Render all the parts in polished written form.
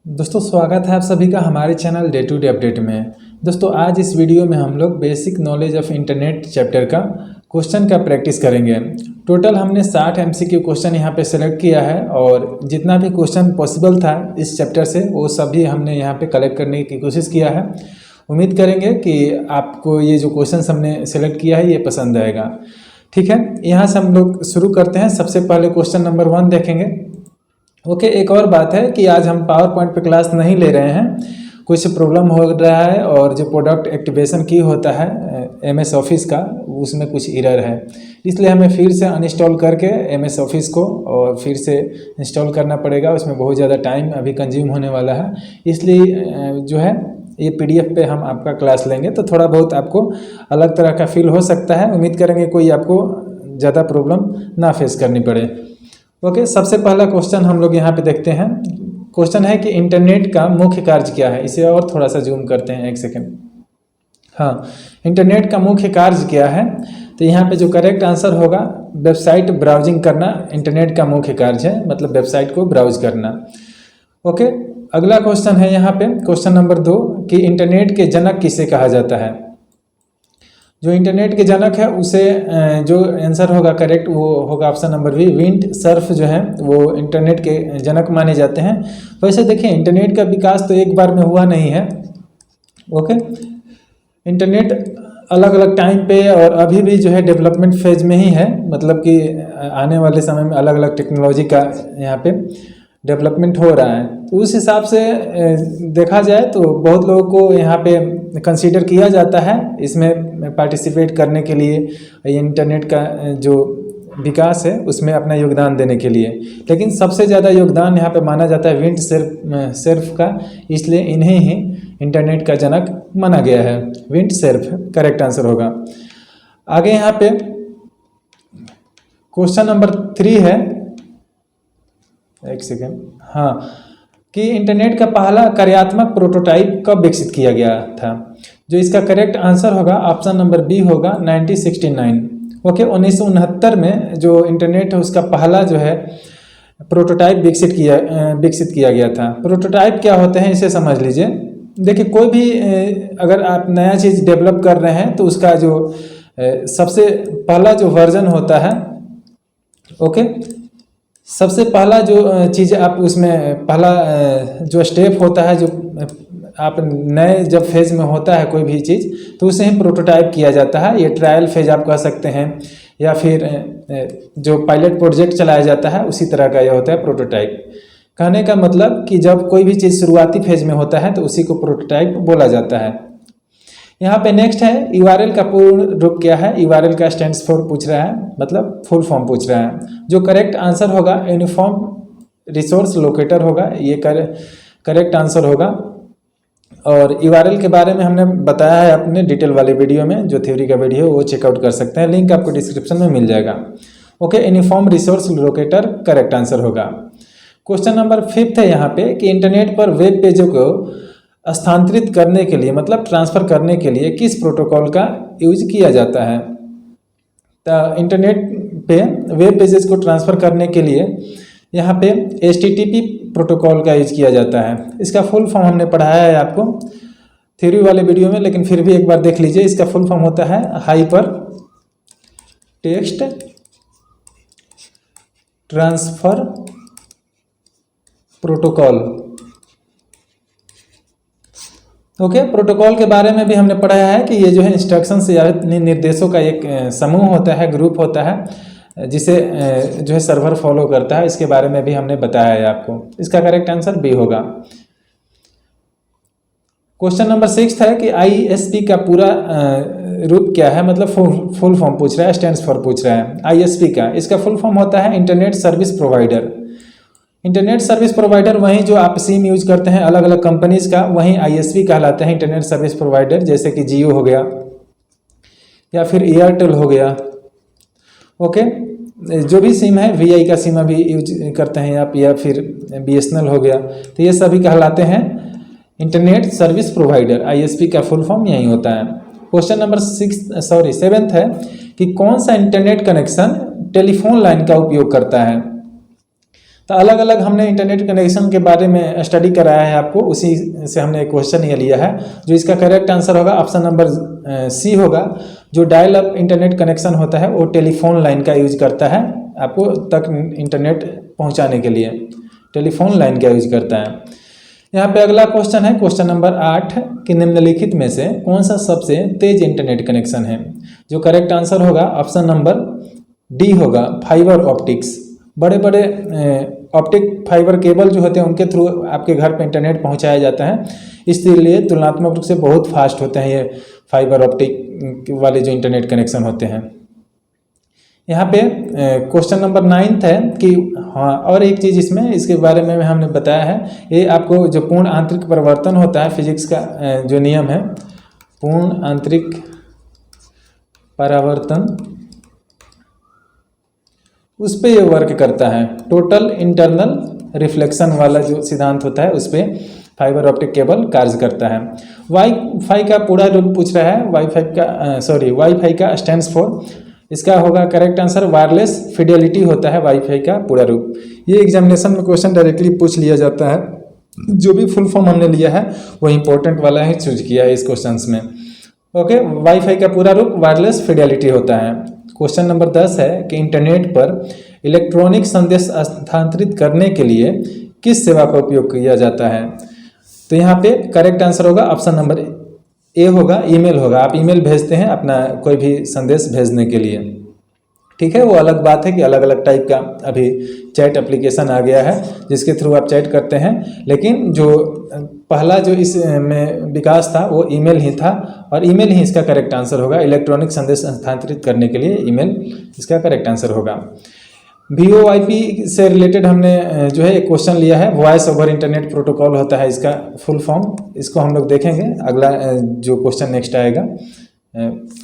दोस्तों स्वागत है आप सभी का हमारे channel day to day update में। दोस्तों आज इस वीडियो में हम लोग basic knowledge of internet chapter का क्वेश्चन का प्रैक्टिस करेंगे। टोटल हमने 60 MCQ क्वेश्चन यहाँ पे सेलेक्ट किया है और जितना भी क्वेश्चन पॉसिबल था इस चैप्टर से वो सभी हमने यहाँ पे कलेक्ट करने की कोशिश किया है। उम्मीद करेंगे कि आपको ये जो क्वेश्चन हमने सेलेक्ट किया है ये पसंद आएगा। ठीक है, यहाँ से हम लोग शुरू करते हैं। सबसे पहले क्वेश्चन नंबर 1 देखेंगे। ओके, एक और बात है कि आज हम पावर पॉइंट पे क्लास नहीं ले रहे हैं, कुछ प्रॉब्लम हो रहा है और जो प्रोडक्ट एक्टिवेशन की होता है MS ऑफिस का उसमें कुछ एरर है, इसलिए हमें फिर से अनइंस्टॉल करके MS ऑफिस को और फिर से इंस्टॉल करना पड़ेगा। उसमें बहुत ज़्यादा टाइम अभी कंज्यूम होने वाला है, इसलिए जो है ये PDF पे हम आपका क्लास लेंगे तो थोड़ा बहुत आपको अलग तरह का फील हो सकता है। उम्मीद करेंगे कोई आपको ज़्यादा प्रॉब्लम ना फेस करनी पड़े। ओके, सबसे पहला क्वेश्चन हम लोग यहाँ पे देखते हैं। क्वेश्चन है कि इंटरनेट का मुख्य कार्य क्या है। इसे और थोड़ा सा जूम करते हैं, एक सेकेंड। हाँ, इंटरनेट का मुख्य कार्य क्या है, तो यहाँ पे जो करेक्ट आंसर होगा वेबसाइट ब्राउजिंग करना इंटरनेट का मुख्य कार्य है, मतलब वेबसाइट को ब्राउज करना। ओके, अगला क्वेश्चन है यहाँ पे क्वेश्चन नंबर 2 कि इंटरनेट के जनक किसे कहा जाता है। जो इंटरनेट के जनक है उसे जो आंसर होगा करेक्ट वो होगा option number B, wind surf जो है वो इंटरनेट के जनक माने जाते हैं। वैसे देखिए इंटरनेट का विकास तो एक बार में हुआ नहीं है। ओके, इंटरनेट अलग अलग टाइम पे और अभी भी जो है डेवलपमेंट फेज में ही है, मतलब कि आने वाले समय में अलग अलग टेक्नोलॉजी का यहाँ पे डेवलपमेंट हो रहा है। तो उस हिसाब से देखा जाए तो बहुत लोगों को यहाँ पे कंसीडर किया जाता है इसमें पार्टिसिपेट करने के लिए, इंटरनेट का जो विकास है उसमें अपना योगदान देने के लिए। लेकिन सबसे ज़्यादा योगदान यहाँ पे माना जाता है विंड सर्फ का, इसलिए इन्हें ही इंटरनेट का जनक माना गया है। विंड सर्फ करेक्ट आंसर होगा। आगे यहाँ पे क्वेश्चन नंबर 3 है, एक सेकेंड। हाँ, कि इंटरनेट का पहला कार्यात्मक प्रोटोटाइप कब विकसित किया गया था। जो इसका करेक्ट आंसर होगा ऑप्शन नंबर बी होगा 1969। ओके, 1969 में जो इंटरनेट है उसका पहला जो है प्रोटोटाइप विकसित किया गया था। प्रोटोटाइप क्या होते हैं इसे समझ लीजिए। देखिए कोई भी अगर आप नया चीज़ डेवलप कर रहे हैं तो उसका जो सबसे पहला जो वर्जन होता है, ओके, सबसे पहला जो चीज़ आप उसमें पहला जो स्टेप होता है, जो आप नए जब फेज़ में होता है कोई भी चीज़ तो उसे ही प्रोटोटाइप किया जाता है। ये ट्रायल फेज आप कह सकते हैं या फिर जो पायलट प्रोजेक्ट चलाया जाता है उसी तरह का यह होता है प्रोटोटाइप। कहने का मतलब कि जब कोई भी चीज़ शुरुआती फेज में होता है तो उसी को प्रोटोटाइप बोला जाता है। यहाँ पे नेक्स्ट है URL का पूर्ण रूप क्या है। URL का स्टैंड्स फॉर पूछ रहा है, मतलब फुल फॉर्म पूछ रहा है। जो करेक्ट आंसर होगा यूनिफॉर्म रिसोर्स लोकेटर होगा, ये करेक्ट आंसर होगा। और URL के बारे में हमने बताया है अपने डिटेल वाले वीडियो में, जो थ्योरी का वीडियो वो चेकआउट कर सकते हैं, लिंक आपको डिस्क्रिप्शन में मिल जाएगा। Okay, uniform resource locator correct answer होगा। क्वेश्चन नंबर 5 है यहाँ पे कि इंटरनेट पर वेब पेजों को स्थानांतरित करने के लिए, मतलब ट्रांसफ़र करने के लिए किस प्रोटोकॉल का यूज किया जाता है। तो इंटरनेट पे वेब पेजेस को ट्रांसफ़र करने के लिए यहाँ पे HTTP प्रोटोकॉल का यूज किया जाता है। इसका फुल फॉर्म हमने पढ़ाया है आपको थ्योरी वाले वीडियो में, लेकिन फिर भी एक बार देख लीजिए। इसका फुल फॉर्म होता है hyper text transfer protocol. Okay, protocol के बारे में भी हमने पढ़ाया है कि ये जो है इंस्ट्रक्शंस या निर्देशों का एक समूह होता है, ग्रुप होता है, जिसे जो है सर्वर फॉलो करता है। इसके बारे में भी हमने बताया है आपको। इसका करेक्ट आंसर बी होगा। क्वेश्चन नंबर 6 है कि ISP का पूरा रूप क्या है, मतलब फुल फॉर्म पूछ रहा है, स्टैंड्स फॉर पूछ रहा है। ISP का इसका फुल फॉर्म होता है internet service provider. Internet service provider वहीं जो आप सिम यूज करते हैं अलग अलग कंपनीज का, वहीं ISP कहलाते हैं इंटरनेट सर्विस प्रोवाइडर। जैसे कि जियो हो गया या फिर एयरटेल हो गया। ओके, जो भी सिम है VI का सिम अभी यूज करते हैं आप, या फिर BSNL हो गया, तो ये सभी कहलाते हैं इंटरनेट सर्विस प्रोवाइडर। ISP का फुल फॉर्म यही होता है। क्वेश्चन नंबर 7 है कि कौन सा इंटरनेट कनेक्शन टेलीफोन लाइन का उपयोग करता है। तो अलग अलग हमने इंटरनेट कनेक्शन के बारे में स्टडी कराया है आपको, उसी से हमने एक क्वेश्चन ये लिया है। जो इसका करेक्ट आंसर होगा ऑप्शन नंबर सी होगा। जो डायल अप इंटरनेट कनेक्शन होता है वो टेलीफोन लाइन का यूज करता है आपको तक इंटरनेट पहुंचाने के लिए, टेलीफोन लाइन का यूज करता है। यहाँ पे अगला क्वेश्चन है क्वेश्चन नंबर 8 कि निम्नलिखित में से कौन सा सबसे तेज इंटरनेट कनेक्शन है। जो करेक्ट आंसर होगा ऑप्शन नंबर डी होगा, फाइबर ऑप्टिक्स। बड़े बड़े ऑप्टिक फाइबर केबल जो होते हैं उनके थ्रू आपके घर पे इंटरनेट पहुंचाया जाता है, इसलिए तुलनात्मक रूप से बहुत फास्ट होते हैं ये फाइबर ऑप्टिक वाले जो इंटरनेट कनेक्शन होते हैं। यहाँ पे क्वेश्चन नंबर 9 है कि हाँ, और एक चीज़ इसमें इसके बारे में हमने बताया है, ये आपको जो पूर्ण आंतरिक परिवर्तन होता है फिजिक्स का जो नियम है, पूर्ण आंतरिक परावर्तन, उस पर ये वर्क करता है। टोटल इंटरनल रिफ्लेक्शन वाला जो सिद्धांत होता है उस पर फाइबर ऑप्टिक केबल कार्य करता है। वाईफाई का पूरा रूप पूछ रहा है, वाईफाई का स्टैंड्स फॉर, इसका होगा करेक्ट आंसर वायरलेस फिडेलिटी होता है वाईफाई का पूरा रूप। ये एग्जामिनेशन में क्वेश्चन डायरेक्टली पूछ लिया जाता है, जो भी फुल फॉर्म हमने लिया है वो इंपॉर्टेंट वाला ही चूज किया है इस क्वेश्चन में। ओके, वाईफाई का पूरा रूप वायरलेस फिडेलिटी होता है। क्वेश्चन नंबर 10 है कि इंटरनेट पर इलेक्ट्रॉनिक संदेश स्थानांतरित करने के लिए किस सेवा का उपयोग किया जाता है। तो यहाँ पे करेक्ट आंसर होगा ऑप्शन नंबर ए होगा, ईमेल होगा। आप ईमेल भेजते हैं अपना कोई भी संदेश भेजने के लिए, ठीक है। वो अलग बात है कि अलग अलग टाइप का अभी चैट एप्लीकेशन आ गया है जिसके थ्रू आप चैट करते हैं, लेकिन जो पहला जो इस में विकास था वो ईमेल ही था, और ईमेल ही इसका करेक्ट आंसर होगा। इलेक्ट्रॉनिक संदेश स्थानांतरित करने के लिए ईमेल इसका करेक्ट आंसर होगा। VoIP से रिलेटेड हमने जो है एक क्वेश्चन लिया है, वॉइस ओवर इंटरनेट प्रोटोकॉल होता है इसका फुल फॉर्म, इसको हम लोग देखेंगे। अगला जो क्वेश्चन नेक्स्ट आएगा,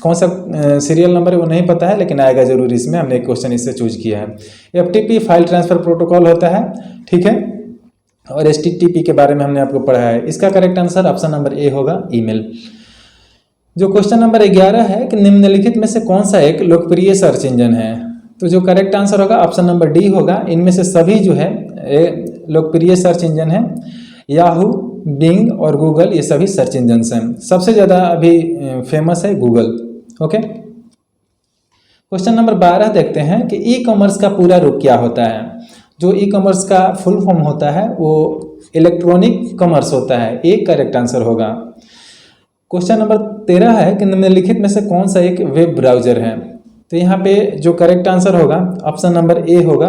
कौन सा सीरियल नंबर है वो नहीं पता है, लेकिन आएगा जरूर इसमें। हमने एक क्वेश्चन इससे चूज किया है। FTP फाइल ट्रांसफर प्रोटोकॉल होता है, ठीक है, और HTTP के बारे में हमने आपको पढ़ा है। इसका करेक्ट आंसर ऑप्शन नंबर ए होगा, ईमेल। जो क्वेश्चन नंबर 11 है कि निम्नलिखित में से कौन सा एक लोकप्रिय सर्च इंजन है। तो जो करेक्ट आंसर होगा ऑप्शन नंबर डी होगा। इनमें से सभी जो है लोकप्रिय सर्च इंजन है, याहू, बिंग और गूगल, ये सभी सर्च इंजन हैं। सबसे ज़्यादा अभी फेमस है गूगल। ओके, क्वेश्चन नंबर 12 देखते हैं कि ई कॉमर्स का पूरा रूप क्या होता है। जो ई कॉमर्स का फुल फॉर्म होता है वो इलेक्ट्रॉनिक कॉमर्स होता है, एक करेक्ट आंसर होगा। क्वेश्चन नंबर 13 है कि निम्नलिखित में से कौन सा एक वेब ब्राउजर है। तो यहाँ पे जो करेक्ट आंसर होगा ऑप्शन नंबर ए होगा,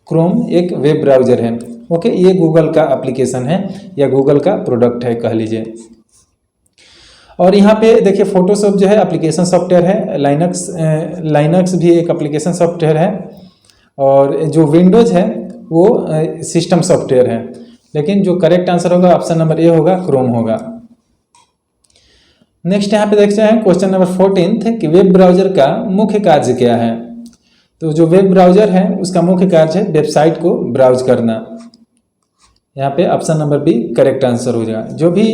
क्रोम एक वेब ब्राउजर है। ओके, ये गूगल का एप्लीकेशन है या गूगल का प्रोडक्ट है कह लीजिए। और यहाँ पे देखिए फोटोशॉप जो है एप्लीकेशन सॉफ्टवेयर है, लाइनक्स भी एक एप्लीकेशन सॉफ्टवेयर है, और जो विंडोज है वो सिस्टम सॉफ्टवेयर है। लेकिन जो करेक्ट आंसर होगा ऑप्शन नंबर ए होगा, क्रोम होगा। नेक्स्ट यहाँ पे देखते हैं क्वेश्चन नंबर 14 थे कि वेब ब्राउजर का मुख्य कार्य क्या है। तो जो वेब ब्राउजर है उसका मुख्य कार्य है वेबसाइट को ब्राउज करना। यहाँ पे option number B correct answer हो जाएगा। जो भी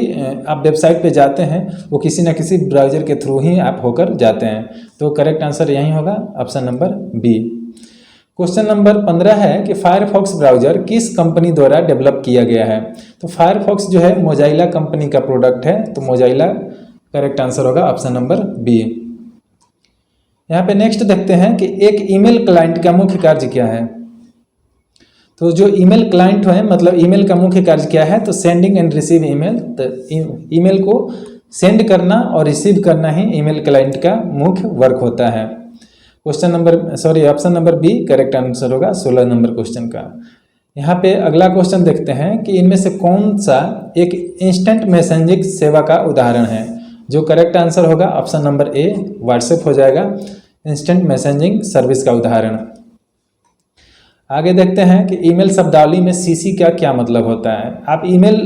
आप वेबसाइट पे जाते हैं वो किसी न किसी ब्राउजर के थ्रू ही आप होकर जाते हैं, तो करेक्ट आंसर यही होगा option number B. Question number 15 है कि फायरफॉक्स ब्राउजर किस कंपनी द्वारा डेवलप किया गया है। तो फायरफॉक्स जो है मोजाइला कंपनी का प्रोडक्ट है, तो मोजाइला करेक्ट आंसर होगा ऑप्शन नंबर बी। यहाँ पे नेक्स्ट देखते हैं कि एक ईमेल क्लाइंट का मुख्य कार्य क्या है। तो जो ईमेल क्लाइंट है मतलब ईमेल का मुख्य कार्य क्या है, तो सेंडिंग एंड रिसीव ईमेल। तो ईमेल को सेंड करना और रिसीव करना ही ईमेल क्लाइंट का मुख्य वर्क होता है। Option number B correct answer होगा 16 नंबर क्वेश्चन का। यहाँ पे अगला क्वेश्चन देखते हैं कि इनमें से कौन सा एक इंस्टेंट मैसेजिंग सेवा का उदाहरण है। जो करेक्ट आंसर होगा ऑप्शन नंबर ए व्हाट्सएप हो जाएगा, इंस्टेंट मैसेजिंग सर्विस का उदाहरण। आगे देखते हैं कि ईमेल शब्दावली में सीसी का क्या मतलब होता है। आप ईमेल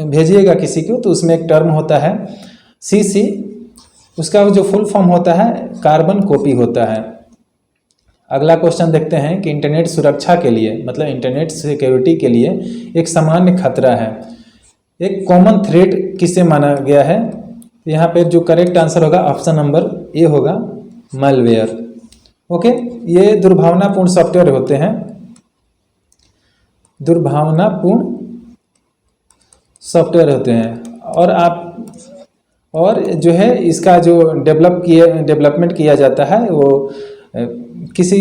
भेजिएगा किसी को तो उसमें एक टर्म होता है सीसी, उसका जो फुल फॉर्म होता है कार्बन कॉपी होता है। अगला क्वेश्चन देखते हैं कि इंटरनेट सुरक्षा के लिए मतलब इंटरनेट सिक्योरिटी के लिए एक सामान्य खतरा है, एक कॉमन थ्रेट किसे माना गया है। यहाँ पे जो करेक्ट आंसर होगा ऑप्शन नंबर ए होगा, मैलवेयर। ओके, ये दुर्भावनापूर्ण सॉफ्टवेयर होते हैं दुर्भावनापूर्ण सॉफ्टवेयर होते हैं। और जो है इसका जो डेवलपमेंट किया जाता है वो किसी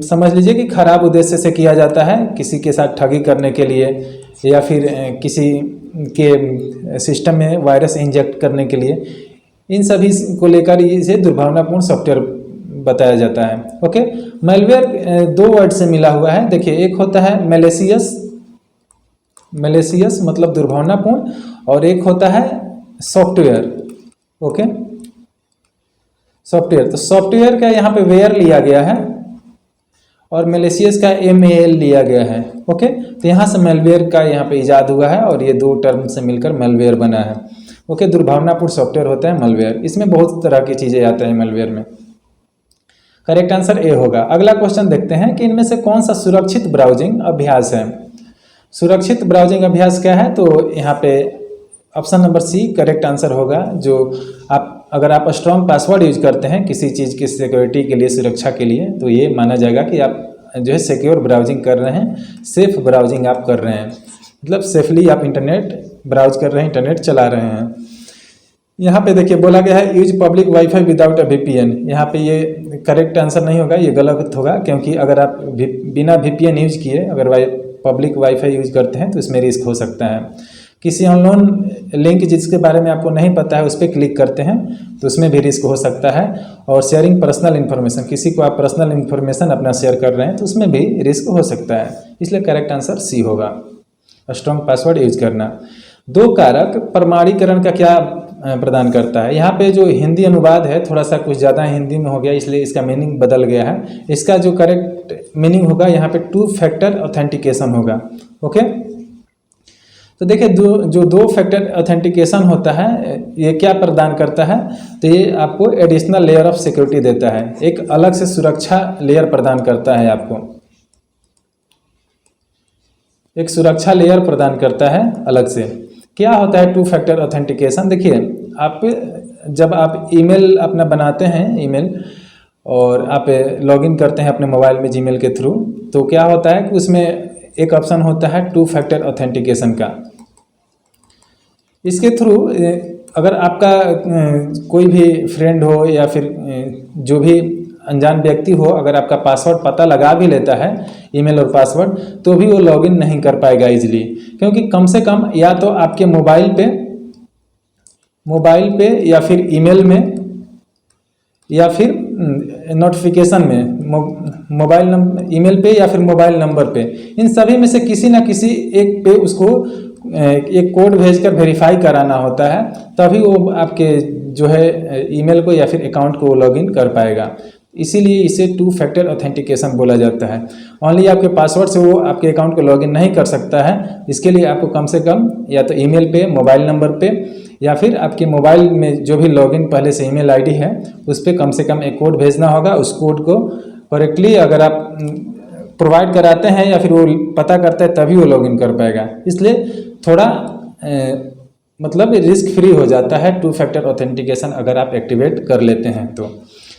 समझ लीजिए कि खराब उद्देश्य से किया जाता है, किसी के साथ ठगी करने के लिए या फिर किसी के सिस्टम में वायरस इंजेक्ट करने के लिए, इन सभी को लेकर इसे दुर्भावनापूर्ण सॉफ्टवेयर बताया जाता है। ओके, मैलवेयर दो वर्ड से मिला हुआ है। देखिए, एक होता है मैलिशियस मतलब दुर्भावनापूर्ण, और एक होता है सॉफ्टवेयर। ओके, सॉफ्टवेयर, तो सॉफ्टवेयर का यहाँ पे वेयर लिया गया है और मैलिशियस का MAL लिया गया है। ओके, तो यहाँ से मैलवेयर का यहाँ पे इजाद हुआ है और ये दो टर्म से मिलकर मैलवेयर बना है। ओके, दुर्भावनापूर्ण सॉफ्टवेयर होता है मैलवेयर। इसमें बहुत तरह की चीज़ें आती हैं मैलवेयर में। करेक्ट आंसर ए होगा। अगला क्वेश्चन देखते हैं कि इनमें से कौन सा सुरक्षित ब्राउजिंग अभ्यास है। सुरक्षित ब्राउजिंग अभ्यास क्या है, तो यहाँ पे option number C correct answer होगा। जो अगर आप स्ट्रॉन्ग पासवर्ड यूज करते हैं किसी चीज़ की सिक्योरिटी के लिए, सुरक्षा के लिए, तो ये माना जाएगा कि आप जो है सिक्योर ब्राउजिंग कर रहे हैं, सेफ ब्राउजिंग आप कर रहे हैं, मतलब सेफली आप इंटरनेट ब्राउज कर रहे हैं, इंटरनेट चला रहे हैं। यहाँ पे देखिए बोला गया है use public wifi without a VPN। यहाँ पे ये करेक्ट आंसर नहीं होगा, ये गलत होगा, क्योंकि अगर आप बिना VPN यूज किए अगर पब्लिक वाईफाई यूज करते हैं तो इसमें रिस्क हो सकता है। किसी अननोन लिंक जिसके बारे में आपको नहीं पता है उस पर क्लिक करते हैं तो उसमें भी रिस्क हो सकता है। और शेयरिंग पर्सनल इन्फॉर्मेशन, किसी को आप पर्सनल इन्फॉर्मेशन अपना शेयर कर रहे हैं तो उसमें भी रिस्क हो सकता है। इसलिए करेक्ट आंसर सी होगा, स्ट्रॉन्ग पासवर्ड यूज करना। दो कारक प्रमाणीकरण का क्या प्रदान करता है। यहाँ पे जो हिंदी अनुवाद है थोड़ा सा कुछ ज़्यादा हिंदी में हो गया, इसलिए इसका मीनिंग बदल गया है। इसका जो करेक्ट मीनिंग होगा यहाँ पे 2 फैक्टर ऑथेंटिकेशन होगा। ओके, तो देखिए जो 2 फैक्टर ऑथेंटिकेशन होता है ये क्या प्रदान करता है, तो ये आपको एडिशनल लेयर ऑफ सिक्योरिटी देता है, एक अलग से सुरक्षा लेयर प्रदान करता है, आपको एक सुरक्षा लेयर प्रदान करता है अलग से। क्या होता है 2 फैक्टर ऑथेंटिकेशन? देखिए, आप जब आप ईमेल अपना बनाते हैं, ईमेल और आप लॉगिन करते हैं अपने मोबाइल में जीमेल के थ्रू, तो क्या होता है कि उसमें एक ऑप्शन होता है 2 फैक्टर ऑथेंटिकेशन का। इसके थ्रू अगर आपका कोई भी फ्रेंड हो या फिर जो भी अनजान व्यक्ति हो, अगर आपका पासवर्ड पता लगा भी लेता है ईमेल और पासवर्ड, तो भी वो लॉगिन नहीं कर पाएगा इजीली, क्योंकि कम से कम या तो आपके मोबाइल पे या फिर ईमेल में या फिर नोटिफिकेशन में मोबाइल नंबर, ईमेल पे या फिर मोबाइल नंबर पे, इन सभी में से किसी ना किसी एक पे उसको एक कोड भेजकर वेरीफाई कराना होता है, तभी वो आपके जो है ईमेल को या फिर अकाउंट को लॉगिन कर पाएगा। इसीलिए इसे 2 फैक्टर ऑथेंटिकेशन बोला जाता है। ओनली आपके पासवर्ड से वो आपके अकाउंट को लॉगिन नहीं कर सकता है, इसके लिए आपको कम से कम या तो ईमेल पे, मोबाइल नंबर पे या फिर आपके मोबाइल में जो भी लॉगिन पहले से ईमेल आईडी है उस पर कम से कम एक कोड भेजना होगा। उस कोड को करेक्टली अगर आप प्रोवाइड कराते हैं या फिर वो पता करता है तभी वो लॉगिन कर पाएगा। इसलिए थोड़ा मतलब रिस्क फ्री हो जाता है 2 फैक्टर ऑथेंटिकेशन अगर आप एक्टिवेट कर लेते हैं तो।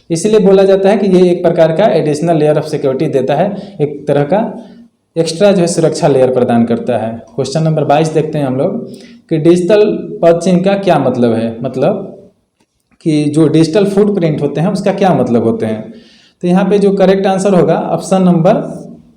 इसीलिए बोला जाता है कि ये एक प्रकार का एडिशनल लेयर ऑफ सिक्योरिटी देता है, एक तरह का एक्स्ट्रा जो है सुरक्षा लेयर प्रदान करता है। क्वेश्चन नंबर 22 देखते हैं हम लोग कि डिजिटल पदचिह्न का क्या मतलब है, मतलब कि जो डिजिटल फुटप्रिंट होते हैं उसका क्या मतलब होते हैं। तो यहाँ पे जो करेक्ट आंसर होगा ऑप्शन नंबर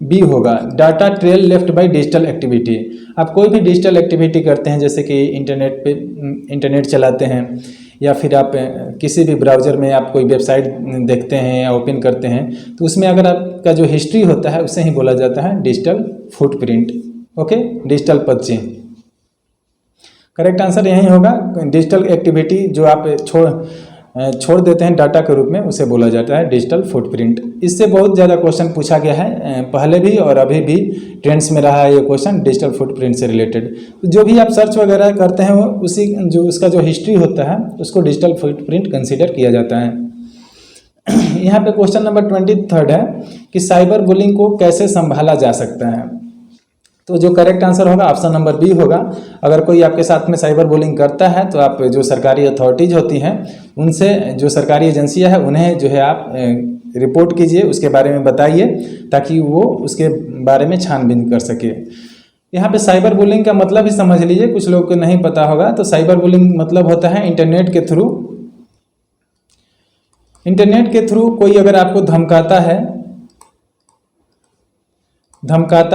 बी होगा, data trail left by digital activity. आप कोई भी डिजिटल एक्टिविटी करते हैं, जैसे कि इंटरनेट चलाते हैं या फिर आप किसी भी ब्राउज़र में आप कोई वेबसाइट देखते हैं या ओपन करते हैं, तो उसमें अगर आपका जो हिस्ट्री होता है उसे ही बोला जाता है डिजिटल फुटप्रिंट। ओके, डिजिटल पदचिह्न। करेक्ट आंसर यही होगा, डिजिटल एक्टिविटी जो आप छोड़ देते हैं डाटा के रूप में उसे बोला जाता है डिजिटल फुटप्रिंट। इससे बहुत ज़्यादा क्वेश्चन पूछा गया है, पहले भी और अभी भी ट्रेंड्स में रहा है ये क्वेश्चन डिजिटल फुटप्रिंट से रिलेटेड। जो भी आप सर्च वगैरह करते हैं वो उसी जो उसका जो हिस्ट्री होता है उसको डिजिटल फुटप्रिंट कंसीडर किया जाता है। यहाँ पे क्वेश्चन नंबर 23 है कि साइबर बुलिंग को कैसे संभाला जा सकता है। तो जो करेक्ट आंसर होगा ऑप्शन नंबर बी होगा। अगर कोई आपके साथ में साइबर बुलिंग करता है तो आप जो सरकारी अथॉरिटीज़ होती हैं उनसे, जो सरकारी एजेंसियां है उन्हें जो है आप रिपोर्ट कीजिए, उसके बारे में बताइए ताकि वो उसके बारे में छानबीन कर सके। यहाँ पे साइबर बुलिंग का मतलब ही समझ लीजिए, कुछ लोग को नहीं पता होगा। तो साइबर बुलिंग मतलब होता है इंटरनेट के थ्रू कोई अगर आपको धमकाता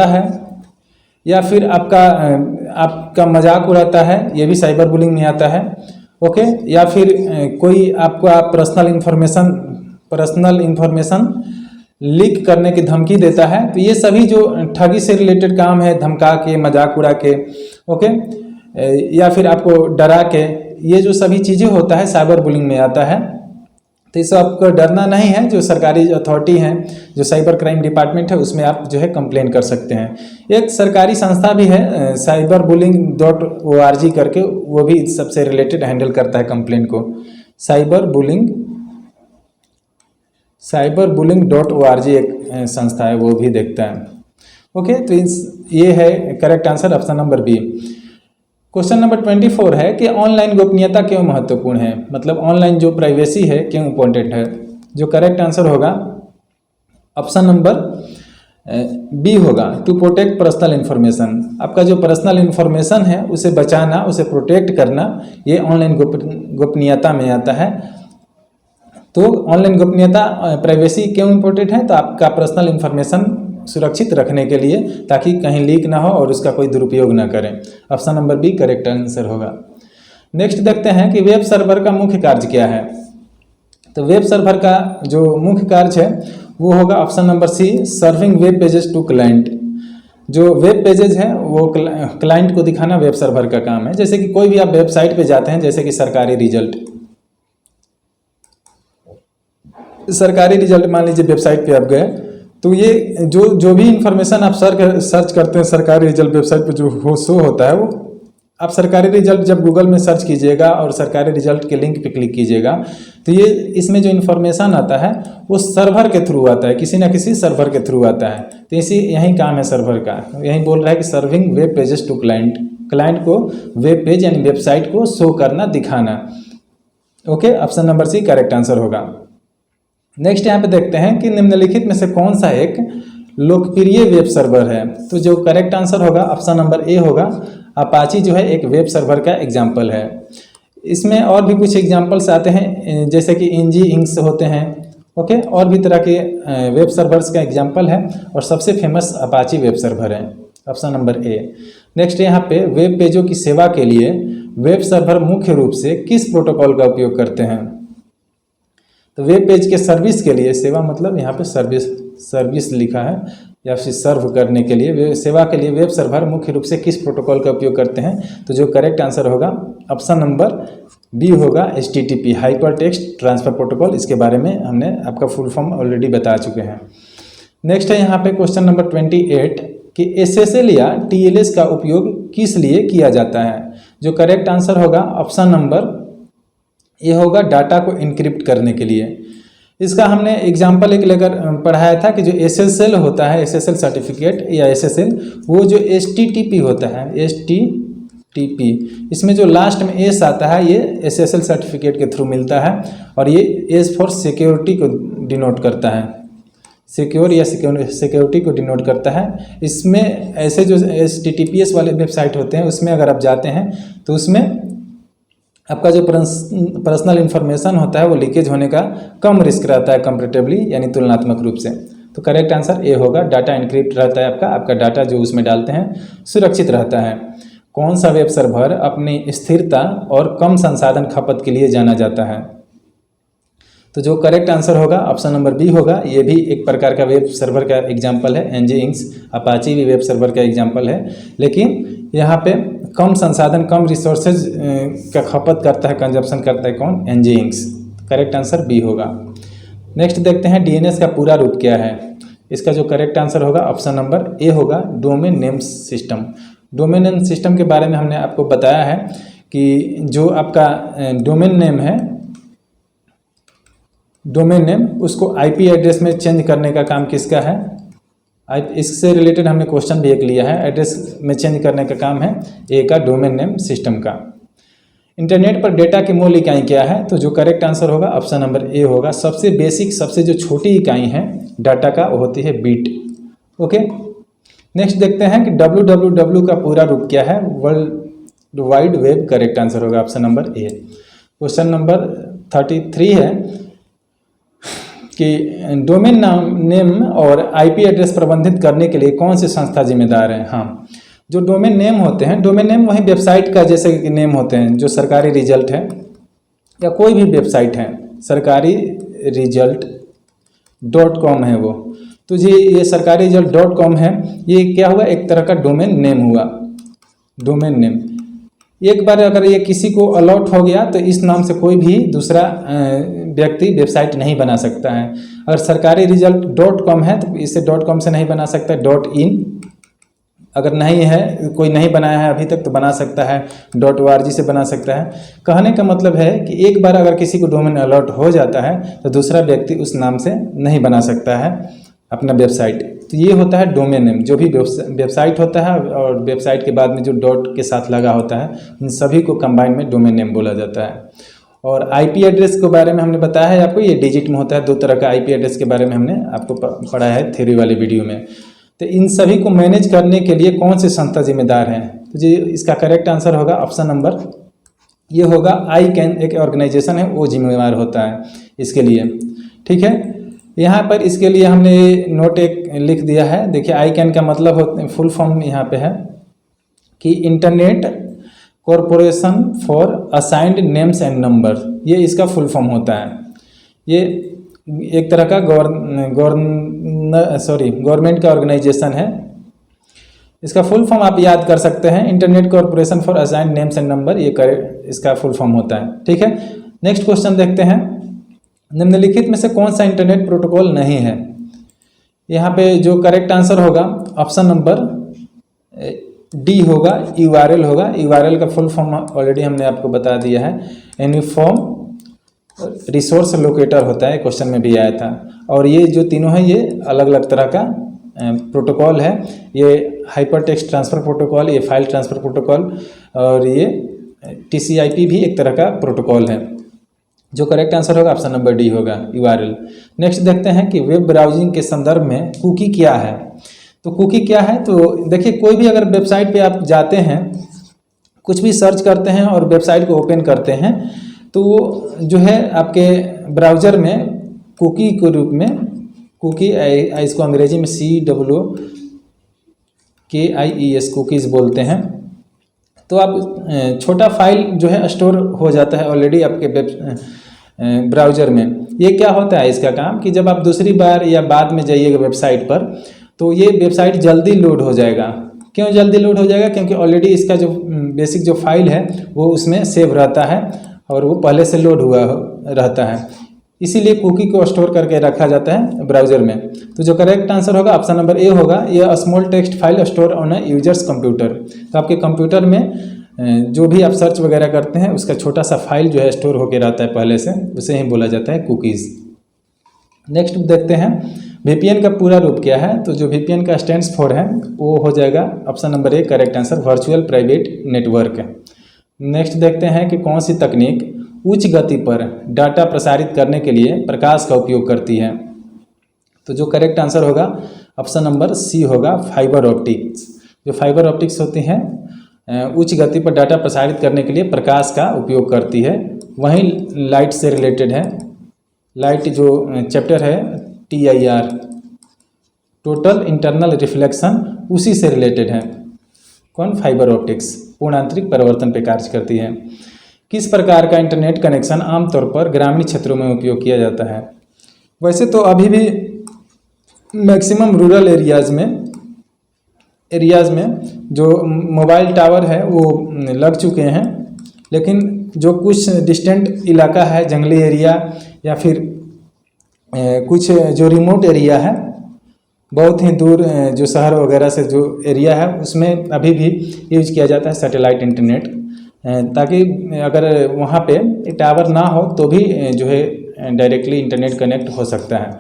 है या फिर आपका मजाक उड़ाता है, ये भी साइबर बुलिंग में आता है। ओके, या फिर कोई आपका पर्सनल इंफॉर्मेशन लीक करने की धमकी देता है, तो ये सभी जो ठगी से रिलेटेड काम है, धमका के, मजाक उड़ा के, ओके, या फिर आपको डरा के, ये जो सभी चीज़ें होता है साइबर बुलिंग में आता है। तो इससे आपको डरना नहीं है। जो सरकारी अथॉरिटी हैं, जो साइबर क्राइम डिपार्टमेंट है, उसमें आप जो है कंप्लेन कर सकते हैं। एक सरकारी संस्था भी है cyberbullying.org करके, वो भी सबसे रिलेटेड हैंडल करता है कंप्लेन को। cyberbullying.org एक संस्था है, वो भी देखता है। ओके, तो ये है correct answer, option number B. Question number 24 है कि ऑनलाइन गोपनीयता क्यों महत्वपूर्ण है, मतलब ऑनलाइन जो प्राइवेसी है क्यों इम्पोर्टेंट है। जो करेक्ट आंसर होगा ऑप्शन नंबर बी होगा, टू प्रोटेक्ट पर्सनल इन्फॉर्मेशन। आपका जो पर्सनल इन्फॉर्मेशन है उसे बचाना, उसे प्रोटेक्ट करना, ये ऑनलाइन गोपनीयता में आता है। तो ऑनलाइन गोपनीयता प्राइवेसी क्यों इम्पोर्टेंट है, तो आपका पर्सनल इन्फॉर्मेशन सुरक्षित रखने के लिए, ताकि कहीं लीक ना हो और उसका कोई दुरुपयोग ना करें। Option number B correct answer होगा। नेक्स्ट देखते हैं कि वेब सर्वर का मुख्य कार्य क्या है। तो वेब सर्वर का जो मुख्य कार्य है वो होगा option number C, serving web pages to client. जो वेब पेजेस है वो क्लाइंट को दिखाना वेब सर्वर का काम है। जैसे कि कोई भी आप वेबसाइट पे जाते हैं, जैसे कि सरकारी रिजल्ट मान लीजिए वेबसाइट पे आप गए, तो ये जो भी इंफॉर्मेशन आप सर्च करते हैं सरकारी रिजल्ट वेबसाइट पे जो शो होता है, वो आप सरकारी रिजल्ट जब गूगल में सर्च कीजिएगा और सरकारी रिजल्ट के लिंक पे क्लिक कीजिएगा, तो ये इसमें जो इन्फॉर्मेशन आता है वो सर्वर के थ्रू आता है, किसी ना किसी सर्वर के थ्रू आता है। तो यही काम है सर्वर का। यही बोल रहा है कि serving web pages to client को वेब पेज यानी वेबसाइट को शो करना, दिखाना। Okay, option number C correct answer होगा। नेक्स्ट यहाँ पे देखते हैं कि निम्नलिखित में से कौन सा एक लोकप्रिय वेब सर्वर है। तो जो करेक्ट आंसर होगा ऑप्शन नंबर ए होगा, अपाची जो है एक वेब सर्वर का एग्जाम्पल है। इसमें और भी कुछ एग्जाम्पल्स आते हैं, जैसे कि NGINX होते हैं। ओके, और भी तरह के वेब सर्वर्स का एग्जाम्पल है, और सबसे फेमस अपाची वेब सर्वर है, ऑप्शन नंबर ए। नेक्स्ट यहाँ पे वेब पेजों की सेवा के लिए वेब सर्वर मुख्य रूप से किस प्रोटोकॉल का उपयोग करते हैं। तो वेब पेज के सर्विस के लिए, सेवा मतलब यहाँ पे सर्विस लिखा है, या फिर सर्व करने के लिए, सेवा के लिए वेब सर्वर मुख्य रूप से किस प्रोटोकॉल का उपयोग करते हैं। तो जो करेक्ट आंसर होगा ऑप्शन नंबर बी होगा, HTTP hyper text transfer protocol. इसके बारे में हमने आपका फुल फॉर्म ऑलरेडी बता चुके हैं। नेक्स्ट है यहाँ पे क्वेश्चन नंबर 28 कि SSL या TLS का उपयोग किस लिए किया जाता है। जो करेक्ट आंसर होगा ऑप्शन नंबर ये होगा, डाटा को इनक्रिप्ट करने के लिए। इसका हमने एग्जाम्पल एक लेकर पढ़ाया था कि जो SSL होता है, SSL सर्टिफिकेट या SSL, वो जो HTTP होता है, HTTP, इसमें जो लास्ट में S आता है ये SSL सर्टिफिकेट के थ्रू मिलता है, और ये S फॉर सिक्योरिटी को डिनोट करता है, सिक्योर या सिक्योरिटी को डिनोट करता है। इसमें ऐसे जो HTTPS वाले वेबसाइट होते हैं उसमें अगर आप जाते हैं तो उसमें आपका जो पर्सनल इन्फॉर्मेशन होता है वो लीकेज होने का कम रिस्क रहता है कंपैरेटिवली, यानी तुलनात्मक रूप से। तो करेक्ट आंसर ए होगा, डाटा इनक्रिप्ट रहता है, आपका डाटा जो उसमें डालते हैं सुरक्षित रहता है। कौन सा वेब सर्वर अपनी स्थिरता और कम संसाधन खपत के लिए जाना जाता है। तो जो करेक्ट आंसर होगा ऑप्शन नंबर बी होगा। ये भी एक प्रकार का वेब सर्वर का एग्जाम्पल है, NGINX अपाची भी वेब सर्वर का एग्जाम्पल है, लेकिन यहाँ पे कम संसाधन, कम रिसोर्सेज का खपत करता है, कंजप्शन करता है कौन, NGINX। करेक्ट आंसर बी होगा। नेक्स्ट देखते हैं DNS का पूरा रूप क्या है। इसका जो करेक्ट आंसर होगा ऑप्शन नंबर ए होगा, domain name system. Domain name system के बारे में हमने आपको बताया है कि जो आपका डोमेन नेम है, डोमेन नेम उसको IP एड्रेस में चेंज करने का काम किसका है। इससे रिलेटेड हमने क्वेश्चन भी एक लिया है, एड्रेस में चेंज करने का काम है ए का, डोमेन नेम सिस्टम का। इंटरनेट पर डेटा की मूल इकाई क्या है। तो जो करेक्ट आंसर होगा ऑप्शन नंबर ए होगा, सबसे बेसिक, सबसे जो छोटी इकाई है डाटा का वो होती है बीट। ओके, नेक्स्ट देखते हैं कि www का पूरा रूप क्या है। World wide web. Correct answer होगा option number A. Question number 33 है कि डोमेन नेम और आईपी एड्रेस प्रबंधित करने के लिए कौन सी संस्था जिम्मेदार है। हाँ, जो डोमेन नेम होते हैं, डोमेन नेम वही वेबसाइट का जैसे कि नेम होते हैं, जो सरकारी रिजल्ट है या कोई भी वेबसाइट है, सरकारी रिजल्ट .com है वो, तो ये सरकारी रिजल्ट .com है, ये क्या हुआ, एक तरह का डोमेन नेम हुआ। डोमेन नेम एक बार अगर ये किसी को अलॉट हो गया तो इस नाम से कोई भी दूसरा व्यक्ति वेबसाइट नहीं बना सकता है। अगर सरकारी रिजल्ट .com है तो इसे .com से नहीं बना सकता, .in अगर नहीं है, कोई नहीं बनाया है अभी तक तो बना सकता है, .org से बना सकता है। कहने का मतलब है कि एक बार अगर किसी को डोमेन अलॉट हो जाता है तो दूसरा व्यक्ति उस नाम से नहीं बना सकता है अपना वेबसाइट। तो ये होता है डोमेन नेम। जो भी वेबसाइट होता है और वेबसाइट के बाद में जो डॉट के साथ लगा होता है, इन सभी को कंबाइन में डोमेन नेम बोला जाता है। और आईपी एड्रेस के बारे में हमने बताया है आपको, ये डिजिट में होता है। 2 तरह का आईपी एड्रेस के बारे में हमने आपको पढ़ा है थ्योरी वाले वीडियो में। तो इन सभी को मैनेज करने के लिए कौन सी संस्था जिम्मेदार है, तो जी इसका करेक्ट आंसर होगा ऑप्शन नंबर ये होगा ICANN। एक ऑर्गेनाइजेशन है, वो जिम्मेदार होता है इसके लिए। ठीक है, यहाँ पर इसके लिए हमने नोट एक लिख दिया है। देखिए ICANN का मतलब फुल फॉर्म यहाँ पे है कि internet corporation for assigned names and number, ये इसका फुल फॉर्म होता है। ये एक तरह का गवर्नमेंट का ऑर्गेनाइजेशन है। इसका फुल फॉर्म आप याद कर सकते हैं, internet corporation for assigned names and number, ये इसका फुल फॉर्म होता है। ठीक है, नेक्स्ट क्वेश्चन देखते हैं। निम्नलिखित में से कौन सा इंटरनेट प्रोटोकॉल नहीं है। यहाँ पे जो करेक्ट आंसर होगा ऑप्शन नंबर डी होगा, URL होगा। URL का फुल फॉर्म ऑलरेडी हमने आपको बता दिया है, यूनिफॉर्म रिसोर्स लोकेटर होता है, क्वेश्चन में भी आया था। और ये जो तीनों हैं ये अलग अलग तरह का प्रोटोकॉल है। ये हाइपर टेक्स्ट ट्रांसफ़र प्रोटोकॉल, ये फाइल ट्रांसफ़र प्रोटोकॉल, और ये TCP/IP भी एक तरह का प्रोटोकॉल है। जो करेक्ट आंसर होगा ऑप्शन नंबर डी होगा, URL। नेक्स्ट देखते हैं कि वेब ब्राउजिंग के संदर्भ में कुकी क्या है। तो कुकी क्या है, तो देखिए कोई भी अगर वेबसाइट पे आप जाते हैं, कुछ भी सर्च करते हैं और वेबसाइट को ओपन करते हैं, तो जो है आपके ब्राउज़र में कुकी के रूप में, कुकी इसको अंग्रेजी में COOKIES कुकीज़ बोलते हैं। तो आप छोटा फाइल जो है स्टोर हो जाता है ऑलरेडी आपके ब्राउज़र में। ये क्या होता है इसका काम कि जब आप दूसरी बार या बाद में जाइएगा वेबसाइट पर, तो ये वेबसाइट जल्दी लोड हो जाएगा। क्यों जल्दी लोड हो जाएगा, क्योंकि ऑलरेडी इसका जो बेसिक जो फाइल है वो उसमें सेव रहता है और वो पहले से लोड हुआ रहता है, इसीलिए कुकी को स्टोर करके रखा जाता है ब्राउज़र में। तो जो करेक्ट आंसर होगा ऑप्शन नंबर ए होगा, यह small text file store on a users computer. तो आपके कंप्यूटर में जो भी आप सर्च वगैरह करते हैं उसका छोटा सा फाइल जो है स्टोर होके रहता है पहले से, उसे ही बोला जाता है कुकीज़। नेक्स्ट देखते हैं VPN का पूरा रूप क्या है। तो जो VPN का स्टैंड्स फॉर है वो हो जाएगा option number A correct answer, virtual private network. Next देखते हैं कि कौन सी तकनीक उच्च गति पर डाटा प्रसारित करने के लिए प्रकाश का उपयोग करती है। तो जो करेक्ट आंसर होगा ऑप्शन नंबर सी होगा, फाइबर ऑप्टिक्स। जो फाइबर ऑप्टिक्स होती हैं उच्च गति पर डाटा प्रसारित करने के लिए प्रकाश का उपयोग करती है। वहीं लाइट से रिलेटेड है, लाइट जो चैप्टर है TIR, टोटल इंटरनल रिफ्लेक्शन, उसी से रिलेटेड है। कौन, फाइबर ऑप्टिक्स पूर्ण आंतरिक परिवर्तन पर कार्य करती है। किस प्रकार का इंटरनेट कनेक्शन आमतौर पर ग्रामीण क्षेत्रों में उपयोग किया जाता है। वैसे तो अभी भी मैक्सिमम रूरल एरियाज़ में जो मोबाइल टावर है वो लग चुके हैं, लेकिन जो कुछ डिस्टेंट इलाका है, जंगली एरिया या फिर कुछ जो रिमोट एरिया है, बहुत ही दूर जो शहर वगैरह से जो एरिया है, उसमें अभी भी यूज किया जाता है सैटेलाइट इंटरनेट, ताकि अगर वहाँ पे टावर ना हो तो भी जो है डायरेक्टली इंटरनेट कनेक्ट हो सकता है।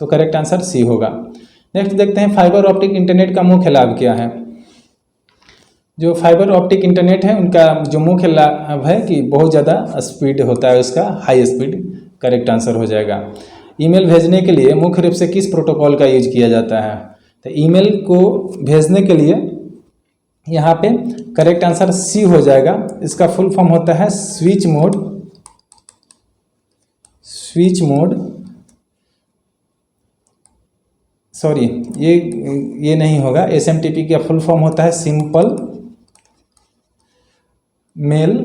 तो करेक्ट आंसर सी होगा। नेक्स्ट देखते हैं फाइबर ऑप्टिक इंटरनेट का मुख्य लाभ क्या है। जो फाइबर ऑप्टिक इंटरनेट है उनका जो मुख्य लाभ है कि बहुत ज़्यादा स्पीड होता है उसका, हाई स्पीड, करेक्ट आंसर हो जाएगा। ईमेल भेजने के लिए मुख्य रूप से किस प्रोटोकॉल का यूज किया जाता है। तो ईमेल को भेजने के लिए यहाँ पे करेक्ट आंसर सी हो जाएगा। इसका फुल फॉर्म होता है स्विच मोड, सॉरी ये नहीं होगा। SMTP का फुल फॉर्म होता है सिंपल मेल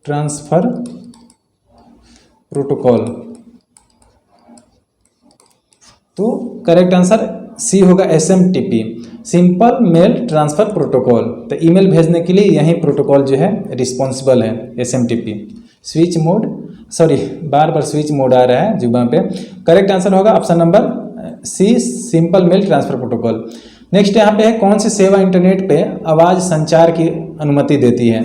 ट्रांसफर प्रोटोकॉल। तो करेक्ट आंसर सी होगा SMTP, simple mail transfer protocol. तो ईमेल भेजने के लिए यही प्रोटोकॉल जो है रिस्पॉन्सिबल है, SMTP। स्विच मोड, सॉरी बार बार स्विच मोड आ रहा है जुबान पे। करेक्ट आंसर होगा option number C, simple mail transfer protocol. Next यहाँ पे है कौन सी सेवा इंटरनेट पे आवाज़ संचार की अनुमति देती है।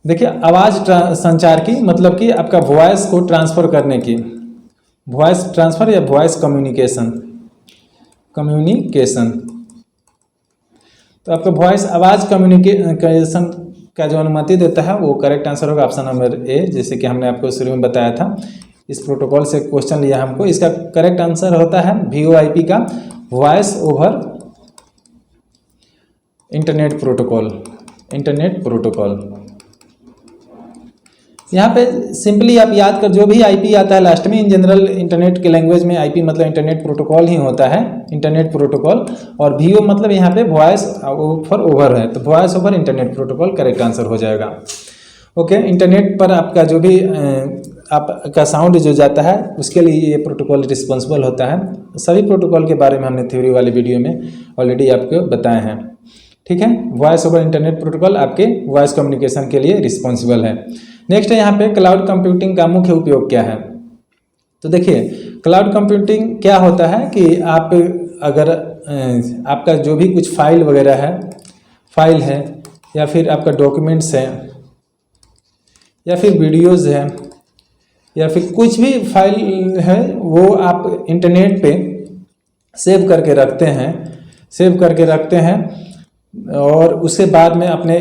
देखिए आवाज़ संचार की मतलब कि आपका वॉइस को ट्रांसफ़र करने की, वॉइस ट्रांसफ़र या वॉइस कम्युनिकेशन। तो आपका वॉइस आवाज़ कम्युनिकेशन का जो अनुमति देता है वो करेक्ट आंसर होगा ऑप्शन नंबर ए, जैसे कि हमने आपको शुरू में बताया था। इस प्रोटोकॉल से क्वेश्चन लिया हमको। इसका करेक्ट आंसर होता है VoIP का वॉइस ओवर इंटरनेट प्रोटोकॉल। यहाँ पे सिंपली आप याद कर, जो भी IP आता है लास्ट में, इन जनरल इंटरनेट के लैंग्वेज में IP मतलब इंटरनेट प्रोटोकॉल ही होता है, इंटरनेट प्रोटोकॉल। और VO मतलब यहाँ पे वॉइस ओवर है, तो voice over internet protocol correct answer हो जाएगा। ओके, इंटरनेट पर आपका जो भी आपका साउंड जो जाता है उसके लिए ये प्रोटोकॉल रिस्पॉन्सिबल होता है। सभी प्रोटोकॉल के बारे में हमने थ्योरी वाले वीडियो में ऑलरेडी आपको बताए हैं। ठीक है, वॉइस ओवर इंटरनेट प्रोटोकॉल आपके वॉइस कम्युनिकेशन के लिए रिस्पॉन्सिबल है। नेक्स्ट है यहाँ पे क्लाउड कंप्यूटिंग का मुख्य उपयोग क्या है। तो देखिए क्लाउड कंप्यूटिंग क्या होता है कि आप अगर आपका जो भी कुछ फाइल वगैरह है या फिर आपका डॉक्यूमेंट्स है या फिर वीडियोज़ है या फिर कुछ भी फाइल है, वो आप इंटरनेट पे सेव करके रखते हैं और उसके बाद में अपने